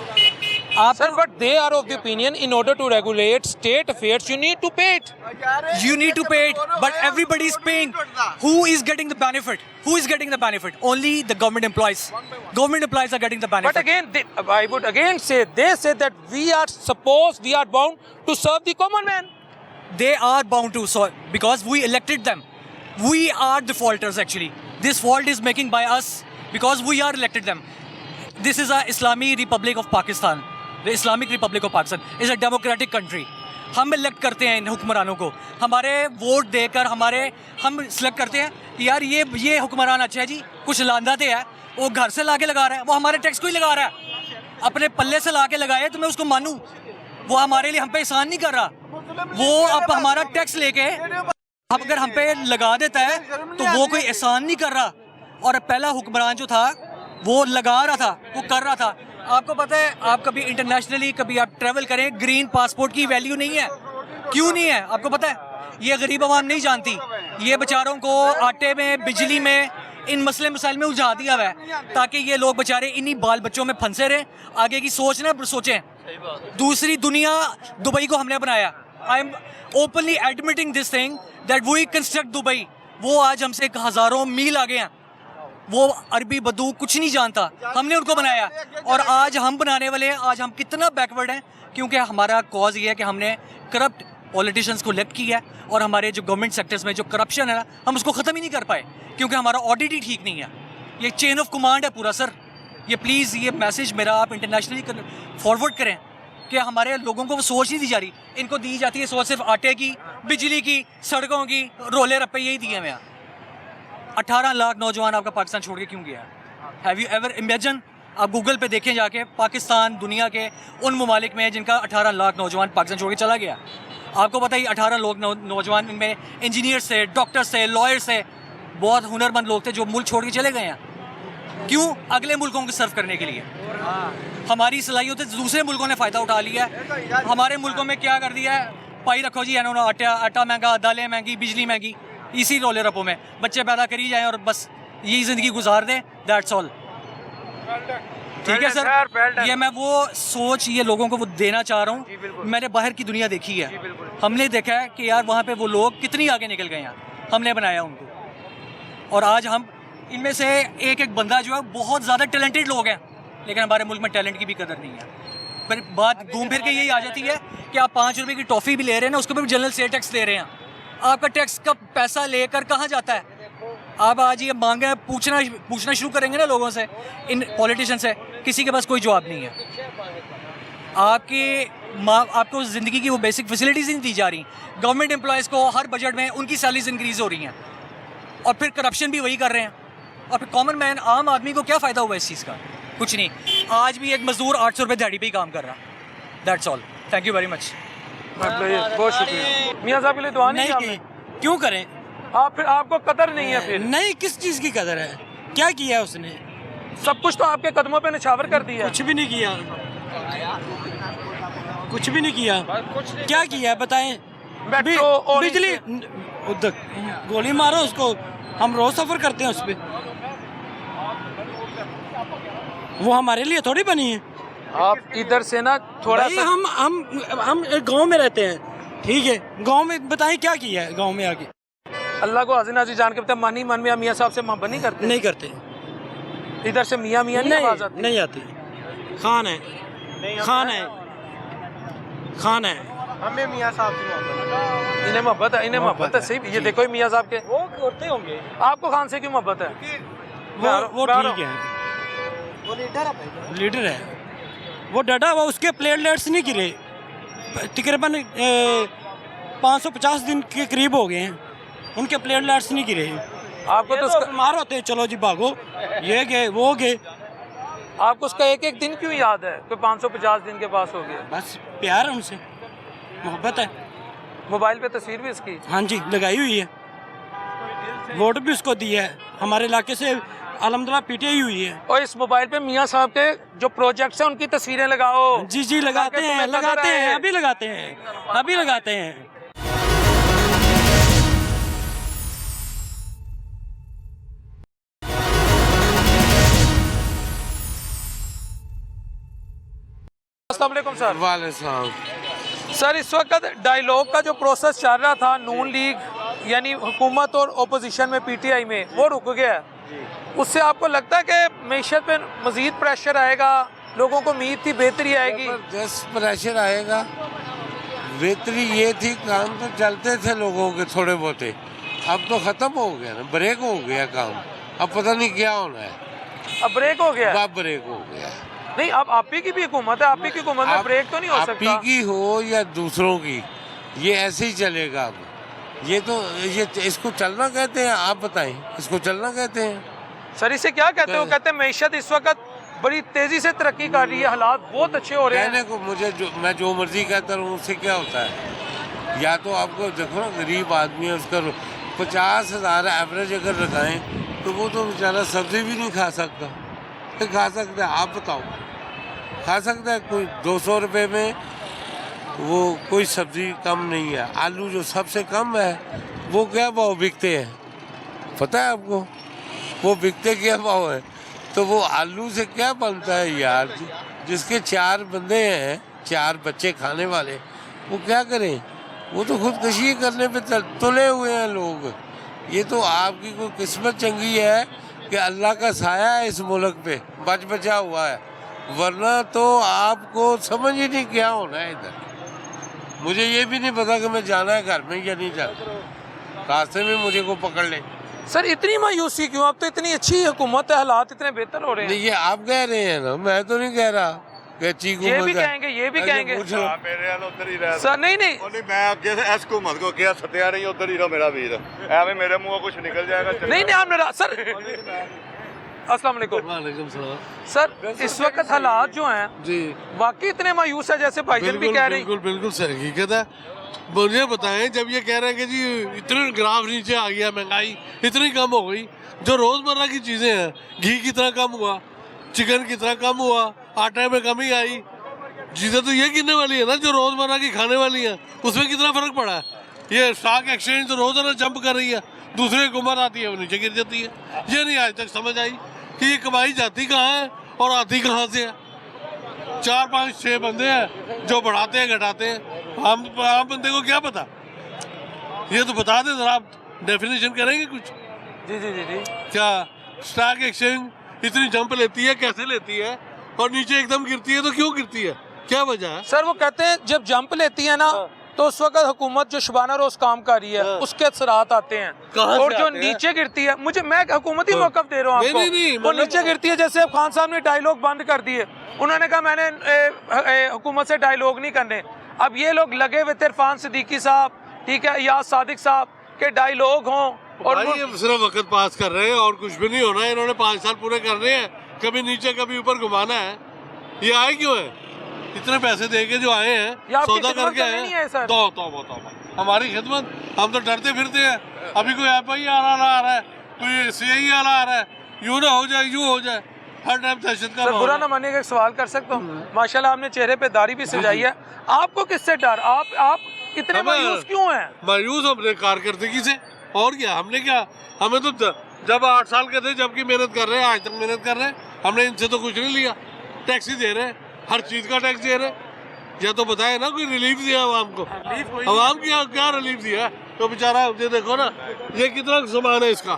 Sir, but they are of the opinion in order to regulate state affairs, you need to pay it.
You need to pay it, but everybody is paying. Who is getting the benefit? Who is getting the benefit? Only the government employees. Government employees are getting the benefit.
But again, I would again say, they say that we are bound to serve the common man.
They are bound to, so because we elected them. We are the faulters actually. This fault is making by us because we are elected them. This is a Islamic Republic of Pakistan. The Islamic Republic of Pakistan is a democratic country. हम elect करते हैं इन हुक्मरानों को, हमारे vote देकर हम select करते हैं कि यार ये हुक्मरान अच्छा है जी, कुछ लांदाते है, वो घर से ला के लगा रहा है, वो हमारे टैक्स को ही लगा रहा है, अपने पल्ले से ला के लगाए तो मैं उसको मानूं। वो हमारे लिए हम पे एहसान नहीं कर रहा, वो अब हमारा टैक्स लेके अगर हम पे लगा देता है तो वो कोई एहसान नहीं कर रहा। और पहला हुक्मरान जो था वो लगा रहा था, वो कर रहा था। आपको पता है, आप कभी इंटरनेशनली कभी आप ट्रैवल करें, ग्रीन पासपोर्ट की वैल्यू नहीं है। क्यों नहीं है आपको पता है? ये गरीब आवाम नहीं जानती। ये बेचारों को आटे में, बिजली में, इन मसले मसाइल में उलझा दिया हुआ है ताकि ये लोग बेचारे इन्हीं बाल बच्चों में फंसे रहें, आगे की सोच ना सोचें। दूसरी दुनिया दुबई को हमने बनाया। I am openly admitting this thing that we construct Dubai. वो आज हमसे हज़ारों मील आगे हैं। वो अरबी बदू कुछ नहीं जानता, हमने उनको बनाया। और आज हम बनाने वाले हैं। आज हम कितना बैकवर्ड हैं क्योंकि हमारा कॉज ये है कि हमने करप्ट पॉलिटिशियंस को इलेक्ट किया है और हमारे जो गवर्नमेंट सेक्टर्स में जो करप्शन है ना, हम उसको ख़त्म ही नहीं कर पाए क्योंकि हमारा ऑडिट ही ठीक नहीं है। ये चेन ऑफ कमांड है पूरा। सर ये प्लीज़ ये मैसेज मेरा आप इंटरनेशनली फॉरवर्ड करें कि हमारे लोगों को वो सोच नहीं दी जा रही। इनको दी जाती है सोच सिर्फ आटे की, बिजली की, सड़कों की, रोले रप्पे यही दिए हुए हैं। 18 लाख नौजवान आपका पाकिस्तान छोड़ के क्यों गया? Have you ever imagine? आप गूगल पे देखें जाके, पाकिस्तान दुनिया के उन ममालिक में जिनका 18 लाख नौजवान पाकिस्तान छोड़ के चला गया। आपको पता ही 18 लोग नौजवान, इनमें इंजीनियर से, डॉक्टर से, लॉयर से, बहुत हुनरमंद लोग थे जो मुल्क छोड़ के चले गए हैं। क्यों? अगले मुल्कों को सर्व करने के लिए। हमारी सलाहियत से दूसरे मुल्कों ने फ़ायदा उठा लिया है। हमारे मुल्कों में क्या कर दिया है? पाई रखो जी, इन्होंने आटा महंगा, दालें महंगी, बिजली महंगी, इसी रोले रपो में बच्चे पैदा करी जाएं और बस यही ज़िंदगी गुजार दें। That's all. ठीक है सर, ये मैं वो सोच ये लोगों को वो देना चाह रहा हूँ। मैंने बाहर की दुनिया देखी है, हमने देखा है कि यार वहाँ पे वो लोग कितनी आगे निकल गए हैं, हमने बनाया उनको। और आज हम इनमें से एक एक बंदा जो है बहुत ज़्यादा टैलेंटेड लोग हैं, लेकिन हमारे मुल्क में टैलेंट की भी कदर नहीं है। पर बात घूम फिर के यही आ जाती है कि आप 5 रुपये की टॉफ़ी भी ले रहे हैं ना, उसके ऊपर भी जनरल सेल टैक्स दे रहे हैं। आपका टैक्स का पैसा लेकर कहाँ जाता है? आप आज ये मांगे पूछना शुरू करेंगे ना लोगों से, इन पॉलिटिशियन से, किसी के पास कोई जवाब नहीं है। आपको ज़िंदगी की वो बेसिक फैसिलिटीज़ नहीं दी जा रही। गवर्नमेंट एम्प्लॉयज़ को हर बजट में उनकी सैलरीज इंक्रीज़ हो रही हैं और फिर करप्शन भी वही कर रहे हैं। और फिर कॉमन मैन आम आदमी को क्या फ़ायदा हुआ इस चीज़ का? कुछ नहीं। आज भी एक मजदूर 800 रुपये दिहाड़ी पे ही काम कर रहा। That's all, thank you very much.
बहुत शुक्रिया। मियाँ साहब के लिए दुआ नहीं की?
क्यों करें
आप? फिर आपको कदर नहीं है? फिर
नहीं, किस चीज़ की कदर है? क्या किया उसने?
सब कुछ तो आपके कदमों पे निछावर कर दिया।
कुछ भी नहीं किया, कुछ भी नहीं किया। क्या किया बताएं? बिजली गोली मारो उसको, हम रोज सफर करते हैं उस पर, वो हमारे लिए थोड़ी बनी है।
आप इधर से ना थोड़ा सा,
हम एक गांव में रहते हैं, ठीक है, गांव में बताएं क्या किया है गांव में आके?
अल्लाह को हाज़िर नाज़िर जान के पता, मानी मन में मियाँ साहब से मोहब्बत नहीं करते?
नहीं करते।
इधर से मियाँ मियाँ नहीं आवाज़ आती?
नहीं आती। खान है, खान है, खान है।
हमें मियाँ साहब से मोहब्बत,
इन्हें मोहब्बत है, इन्हें मोहब्बत है। सही, ये देखो मियाँ साहब के,
वो करते होंगे।
आपको खान से क्यों मोहब्बत है?
वो ठीक है,
वो लीडर है,
लीडर है, वो डटा हुआ, उसके प्लेटलेट्स नहीं गिरे, तकरीबन 550 दिन के करीब हो गए हैं, उनके प्लेटलेट्स नहीं गिरे।
आपको तो उसका
बीमार होते हैं, चलो जी भागो, ये गए वो गए।
आपको उसका एक एक दिन क्यों याद है? कोई 550 दिन के पास हो गया।
बस प्यार है उनसे, मोहब्बत है।
मोबाइल पे तस्वीर भी इसकी?
हाँ जी, लगाई हुई है, वोट भी उसको दिया है, हमारे इलाके से अलहमदुलिल्लाह पीटीआई हुई है।
और इस मोबाइल पे मियाँ साहब के जो प्रोजेक्ट्स हैं उनकी तस्वीरें लगाओ।
जी जी लगाते हैं, लगाते हैं, अभी लगाते हैं, अभी लगाते हैं।
अस्सलाम वालेकुम सर।
वालेकुम।
सर, इस वक्त डायलॉग का जो प्रोसेस चल रहा था नून लीग यानी हुकूमत और ओपोजिशन में पीटीआई में, वो रुक गया है। उससे आपको लगता है कि मईशत पे मज़ीद प्रेशर आएगा? लोगों को उम्मीद थी बेहतरी आएगी।
जबरदस्त प्रेशर आएगा। बेहतरी ये थी, काम तो चलते थे लोगों के थोड़े बहुते, अब तो ख़त्म हो गया ना, ब्रेक हो गया काम। अब पता नहीं क्या होना है।
अब ब्रेक हो गया?
अब ब्रेक हो गया।
नहीं, अब आप ही की भी हुकूमत है, आप ही की हुकूमत में ब्रेक तो नहीं हो सकता?
आप ही की हो या दूसरों की, ये ऐसे ही चलेगा। अब ये तो इसको चलना कहते हैं? आप बताएं, इसको चलना कहते हैं?
सर, इसे क्या कहते हो? कहते हैं मईशत इस वक्त बड़ी तेजी से तरक्की कर रही है, हालात बहुत अच्छे हो रहे हैं।
कहने को मुझे मैं जो मर्जी कहता रहूँ, उससे क्या होता है? या तो आपको देखो ना, गरीब आदमी है, उसका 50,000 एवरेज अगर लगाएं तो वो तो बेचारा सब्जी भी नहीं खा सकता। तो खा सकता है? आप बताओ, खा सकता है कोई? 200 रुपये में वो कोई सब्जी कम नहीं है। आलू जो सबसे कम है वो क्या भाव बिकते हैं पता है आपको? वो बिकते क्या भाव है? तो वो आलू से क्या बनता है यार? जिसके 4 बंदे हैं, 4 बच्चे खाने वाले, वो क्या करें? वो तो खुदकशी करने पे तुले हुए हैं लोग। ये तो आपकी कोई किस्मत चंगी है कि अल्लाह का साया है इस मुल्क पे, बचा हुआ है, वरना तो आपको समझ ही नहीं क्या होना है इधर। मुझे ये भी नहीं पता कि मैं जाना है घर में या नहीं जाना, रास्ते में मुझे को पकड़ ले।
सर, इतनी मायूसी क्यों? अब तो इतनी अच्छी हुकूमत है, हालात इतने बेहतर हो रहे हैं।
नहीं, ये आप कह रहे हैं ना, मैं तो नहीं कह रहा कि अच्छी हुकूमत है।
ये भी कहेंगे, ये भी कहेंगे। सर नहीं नहीं,
मैं आगे से इस हुकूमत को क्या सत्या रही, उधर ही रहो मेरा वीर, एवं मेरे मुंह कुछ निकल जाएगा।
नहीं नहीं, आप नाराज सर। अस्सलाम वालेकुम।
वालेकुम सलाम।
सर, इस वक्त हालात जो हैं
जी
वाकई इतने मायूस है जैसे भाईजान भी कह रहे हैं।
बिल्कुल बिल्कुल सही हकीकत है। मुझे बताएं, जब ये कह रहे हैं कि जी इतने ग्राफ नीचे आ गया, महंगाई इतनी कम हो गई, जो रोज़मर्रा की चीज़ें हैं, घी कितना कम हुआ, चिकन कितना कम हुआ, आटे में कमी आई, चीज़ें तो ये गिनने वाली है ना जो रोज़मर्रा की खाने वाली हैं, उसमें कितना फ़र्क पड़ा है। ये स्टॉक एक्सचेंज तो रोज़ाना जंप कर रही है, दूसरी हुकूमत आती है वो नीचे गिर जाती है। ये नहीं आज तक समझ आई कि ये कमाई जाती कहाँ है और आती कहाँ से है। 4, 5, 6 बंदे हैं जो बढ़ाते हैं घटाते हैं, आम बंदे को क्या पता? ये तो बता दें जरा, आप डेफिनेशन करेंगे कुछ?
जी जी जी जी।
क्या स्टॉक एक्सचेंज इतनी जंप लेती है, कैसे लेती है, और नीचे एकदम गिरती है तो क्यों गिरती है, क्या वजह है?
सर, वो कहते हैं जब जंप लेती है ना तो उस वक्त हुकूमत जो शबाना रोज काम कर रही है उसके असरात आते हैं, और जो नीचे गिरती है, मैं हुकूमती मौक़िफ़ दे रहा हूँ आपको, वो नीचे गिरती है। जैसे अब खान साहब ने डायलॉग बंद कर दिए, उन्होंने कहा मैंने हुकूमत से डायलॉग नहीं करने। अब ये लोग लगे हुए थे, इरफान सिद्दीकी साहब, ठीक है, याद सादिक साहब, के डायलॉग हों और
भाई ये सिर्फ वक्त पास कर रहे हैं और कुछ भी नहीं होना है। इन्होंने 5 साल पूरे करने हैं, कभी नीचे कभी ऊपर घुमाना है। ये आए क्यों है? इतने पैसे दे के जो आए हैं, सौदा करके आए हैं। तो हमारी खिदमत, हम तो डरते फिरते हैं। अभी कोई FIR आ रहा है, कोई CI आ रहा है, यूँ ना हो जाए, यूँ हो जाए, हर टाइम दहशत का।
बुरा ना मानिएगा, एक सवाल कर सकता हूँ? माशाल्लाह आपने चेहरे पे दाढ़ी भी सजाई है, आपको किससे डर? आप इतने मायूस क्यों हैं?
मायूस अपने कारकर्दगी से, और क्या। हमने क्या, हमें तो जब 8 साल के थे जबकि मेहनत कर रहे हैं, आज तक मेहनत कर रहे हैं। हमने इनसे तो कुछ नहीं लिया, टैक्स ही दे रहे हैं, हर चीज़ का टैक्स दे रहे हैं। या तो बताए ना कोई रिलीफ दिया आवाम को, आवाम की क्या रिलीफ दिया? तो बेचारा ये देखो ना, ये कितना सामान है इसका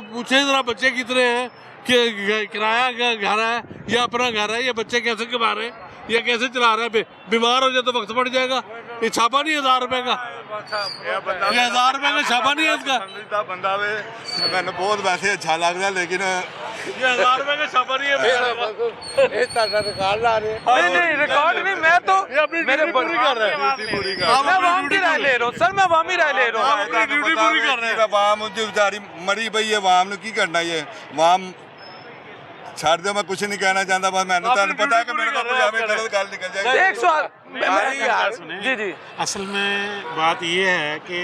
पूछे जरा, बच्चे कितने हैं, कि किराया का घर है या अपना घर है, ये बच्चे कैसे कमा रहे हैं, ये कैसे चला रहे हैं? बीमार हो जाए तो वक्त पड़ जाएगा। ये छापा नहीं 1000 रुपए का, ये 1000 रुपए का छापा नहीं है इसका।
बंदा वे मैंने बहुत वैसे अच्छा लग रहा है, लेकिन
ये 1000 रुपए का छापा नहीं है।
रिकॉर्ड ला रहे हैं। नहीं रिकॉर्ड नहीं, मैं तो मेरे
पूरी कर रहे हैं।
मैं अवाम की राय ले रहा हूँ सर, मैं अवामी राय ले रहा हूँ।
अपनी ड्यूटी पूरी कर रहे हैं।
आवाम जो बेचारी मरी पई है, आवाम ने की करना ये आवाम छाड़ दो। मैं कुछ नहीं कहना चाहता, बस मैंने तो पता है कि मेरे को गलत गाल निकल जाएगी।
एक सवाल जी
असल में बात ये है कि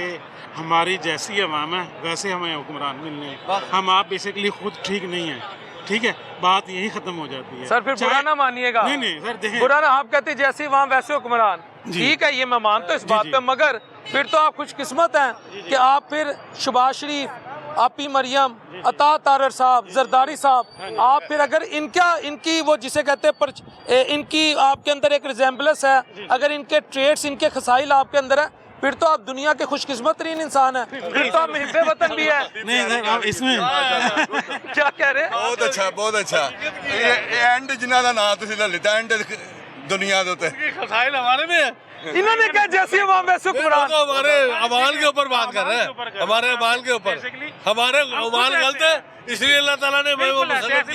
हमारी जैसी अवाम है वैसे हमें हुक्मरान मिलने हैं। हम आप बेसिकली खुद ठीक नहीं है, ठीक है, बात यही खत्म हो जाती है।
सर फिर बुरा ना मानिएगा।
नहीं सर देखें,
बुरा ना, आप कहते जैसे वहाँ वैसे हुक्मरान, ठीक है, ये मैं मानता हूँ इस बात पे, मगर फिर तो आप खुशकिस्मत हैं कि आप फिर शहबाज शरीफ, आपी मरियम, अता तारर साहब, जरदारी साहब, आप फिर अगर इनकी वो जिसे कहते हैं इनकी आपके अंदर एक रिजेम्बलेंस है, अगर इनके ट्रेड्स, इनके खसाइल आपके अंदर है, फिर तो आप दुनिया के खुशकिस्मत तरीन इंसान है, फिर तो आप मुहिब्बे वतन भी है।
नहीं इसमें
क्या कह रहे हैं?
बहुत अच्छा, बहुत अच्छा। एंड जिन्हों का नाम तुम ले लिता, एंड दुनिया के
खसाइल हमारे में है।
इन्होंने कहा जैसे अवाम वैसे हुक्मरान।
तो हमारे अवाल के ऊपर बात कर रहे हैं, हमारे अवाल के ऊपर। हमारे अवाल गलत है, इसलिए अल्लाह ताला ने वो मुसल्लत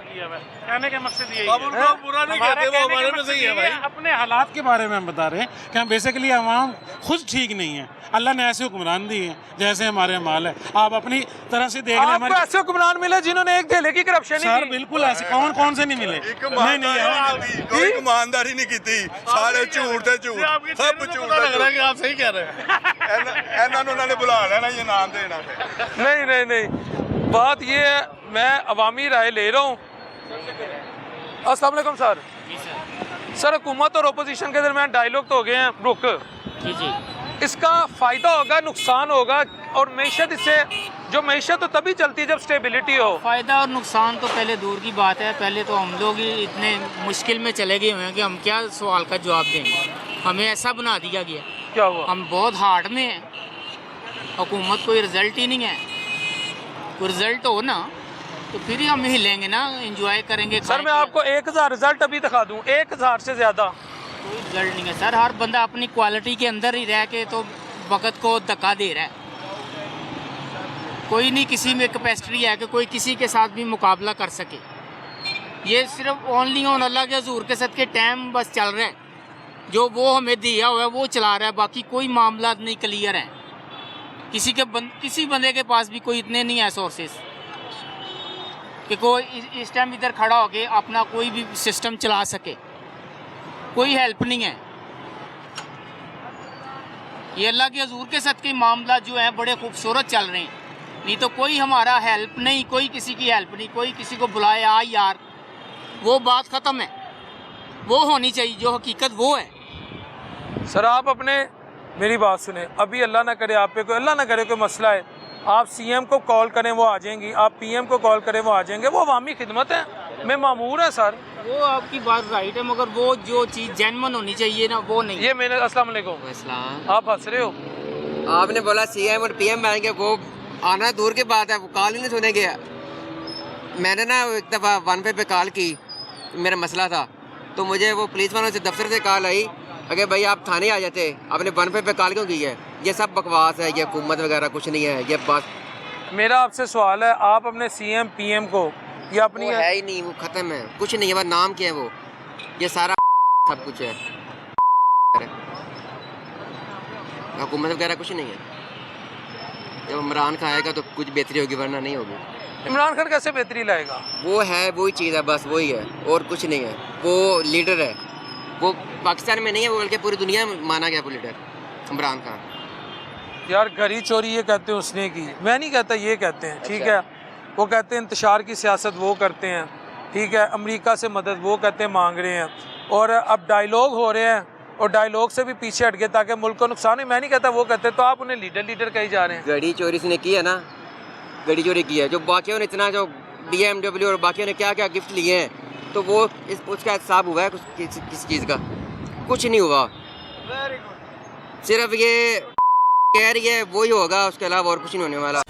किया है।
कहने का मकसद ये
अब उनको बुरा नहीं कहते, वो हमारे में सही है भाई।
अपने हालात के बारे में हम बता रहे हैं कि हम बेसिकली अवाम खुद ठीक नहीं है। अल्लाह ने ऐसे हुक्मरान दिए हैं जैसे हमारे अमाल है। आप अपनी तरह से देख रहे
हैं, ऐसे हुक्मरान मिले जिन्होंने एक धेले की करप्शन
सर बिल्कुल ऐसे कौन से नहीं मिले? नहीं
कोई ईमानदारी नहीं की, सारे झूठ थे, झूठ सब झूठ
लग रहा है कि आप सही कह रहे हैं।
उन्होंने बुला लेना ये नाम देना।
नहीं बात ये है, मैं अवामी राय ले रहा हूँ। अस्सलाम वालेकुम सर, हुकूमत और अपोजिशन के दरमियान डायलॉग तो हो गए हैं, रुक
जी
इसका फ़ायदा होगा, नुकसान होगा, और मैशत इससे जो मैशत तो तभी चलती है जब स्टेबिलिटी हो।
फ़ायदा और नुकसान तो पहले दूर की बात है, पहले तो हम लोग ही इतने मुश्किल में चले गए हुए हैं कि हम क्या सवाल का जवाब देंगे। हमें ऐसा बना दिया गया,
क्या हुआ? हम
बहुत हार्ड में हैं, हुकूमत कोई रिज़ल्ट ही नहीं है। कोई रिज़ल्ट हो ना तो फिर ही हम हिलेंगे ना, एंजॉय करेंगे।
सर मैं आपको 1000 रिजल्ट अभी दिखा दूँ, 1000 से ज़्यादा
कोई रिजल्ट नहीं है सर। हर बंदा अपनी क्वालिटी के अंदर ही रह के तो वक्त को धक्का दे रहा है। कोई नहीं किसी में कैपेसिटी है कि कोई किसी के साथ भी मुकाबला कर सके। ये सिर्फ ओनली ऑन अल्लाह के हजूर के साथ के टाइम बस चल रहा है, जो वो हमें दिया हुआ है वो चला रहा है, बाकी कोई मामला नहीं क्लियर है। किसी बंदे के पास भी कोई इतने नहीं है सोर्सेस कि कोई इस टाइम इधर खड़ा होके अपना कोई भी सिस्टम चला सके। कोई हेल्प नहीं है। ये अल्लाह के हजूर के साथ के मामला जो है बड़े खूबसूरत चल रहे हैं, नहीं तो कोई हमारा हेल्प नहीं, कोई किसी की हेल्प नहीं, कोई किसी को बुलाए आ यार, वो बात ख़त्म है। वो होनी चाहिए जो हकीकत वो है।
सर आप अपने मेरी बात सुने, अभी अल्लाह ना करे आप पे कोई, अल्लाह ना करे कोई मसला है, आप CM को कॉल करें वो आ जाएंगी, आप PM को कॉल करें वो आ जाएंगे, वो अवामी खिदमत है, मैं मामूर है सर।
वो आपकी बात राइट है, मगर वो जो चीज़ जेन्युइन होनी चाहिए ना वो नहीं।
ये मैंने अस्सलाम वालेकुम, आप हंस रहे हो?
आपने बोला CM और PM आएंगे, वो आना दूर की बात है, वो कॉल ही नहीं सुनेंगे। मैंने ना एक दफ़ा 1 पे कॉल की, मेरा मसला था, तो मुझे वो पुलिस वालों से दफ्तर से कॉल आई, अगर भाई आप थाने आ जाते, आपने 1 पे कॉल क्यों की है? ये सब बकवास है, ये हुकूमत वगैरह कुछ नहीं है, ये बात।
मेरा आपसे सवाल है, आप अपने CM PM को या अपनी
वो है ही नहीं, वो ख़त्म है, कुछ नहीं है, बस नाम क्या है वो, ये सारा सब कुछ है, हुकूमत वगैरह कुछ नहीं है। जब इमरान खान आएगा तो कुछ बेहतरी होगी, वरना नहीं होगी।
इमरान खान कैसे बेहतरी लाएगा?
वो है, वही चीज़ है, बस वही है और कुछ नहीं है। वो लीडर है, वो पाकिस्तान में नहीं है, वो बल्कि पूरी दुनिया में माना गया वो लीडर इमरान खान।
यार घड़ी चोरी ये कहते हैं उसने की, मैं नहीं कहता, ये कहते हैं, ठीक है। वो कहते हैं इंतशार की सियासत वो करते हैं, ठीक है। अमेरिका से मदद वो कहते हैं मांग रहे हैं, और अब डायलॉग हो रहे हैं और डायलॉग से भी पीछे हट गए ताकि मुल्क को नुकसान हो। मैं नहीं कहता वो कहते, तो आप उन्हें लीडर कही जा रहे हैं।
घड़ी चोरी उसने की है ना, घड़ी चोरी की है। जो बाकियों ने इतना, जो BMW और बाकियों ने क्या क्या गिफ्ट लिए हैं, तो वो उसका हिसाब हुआ है किस चीज़ का? कुछ नहीं हुआ, सिर्फ ये कह रही है वही होगा, उसके अलावा और कुछ नहीं होने वाला।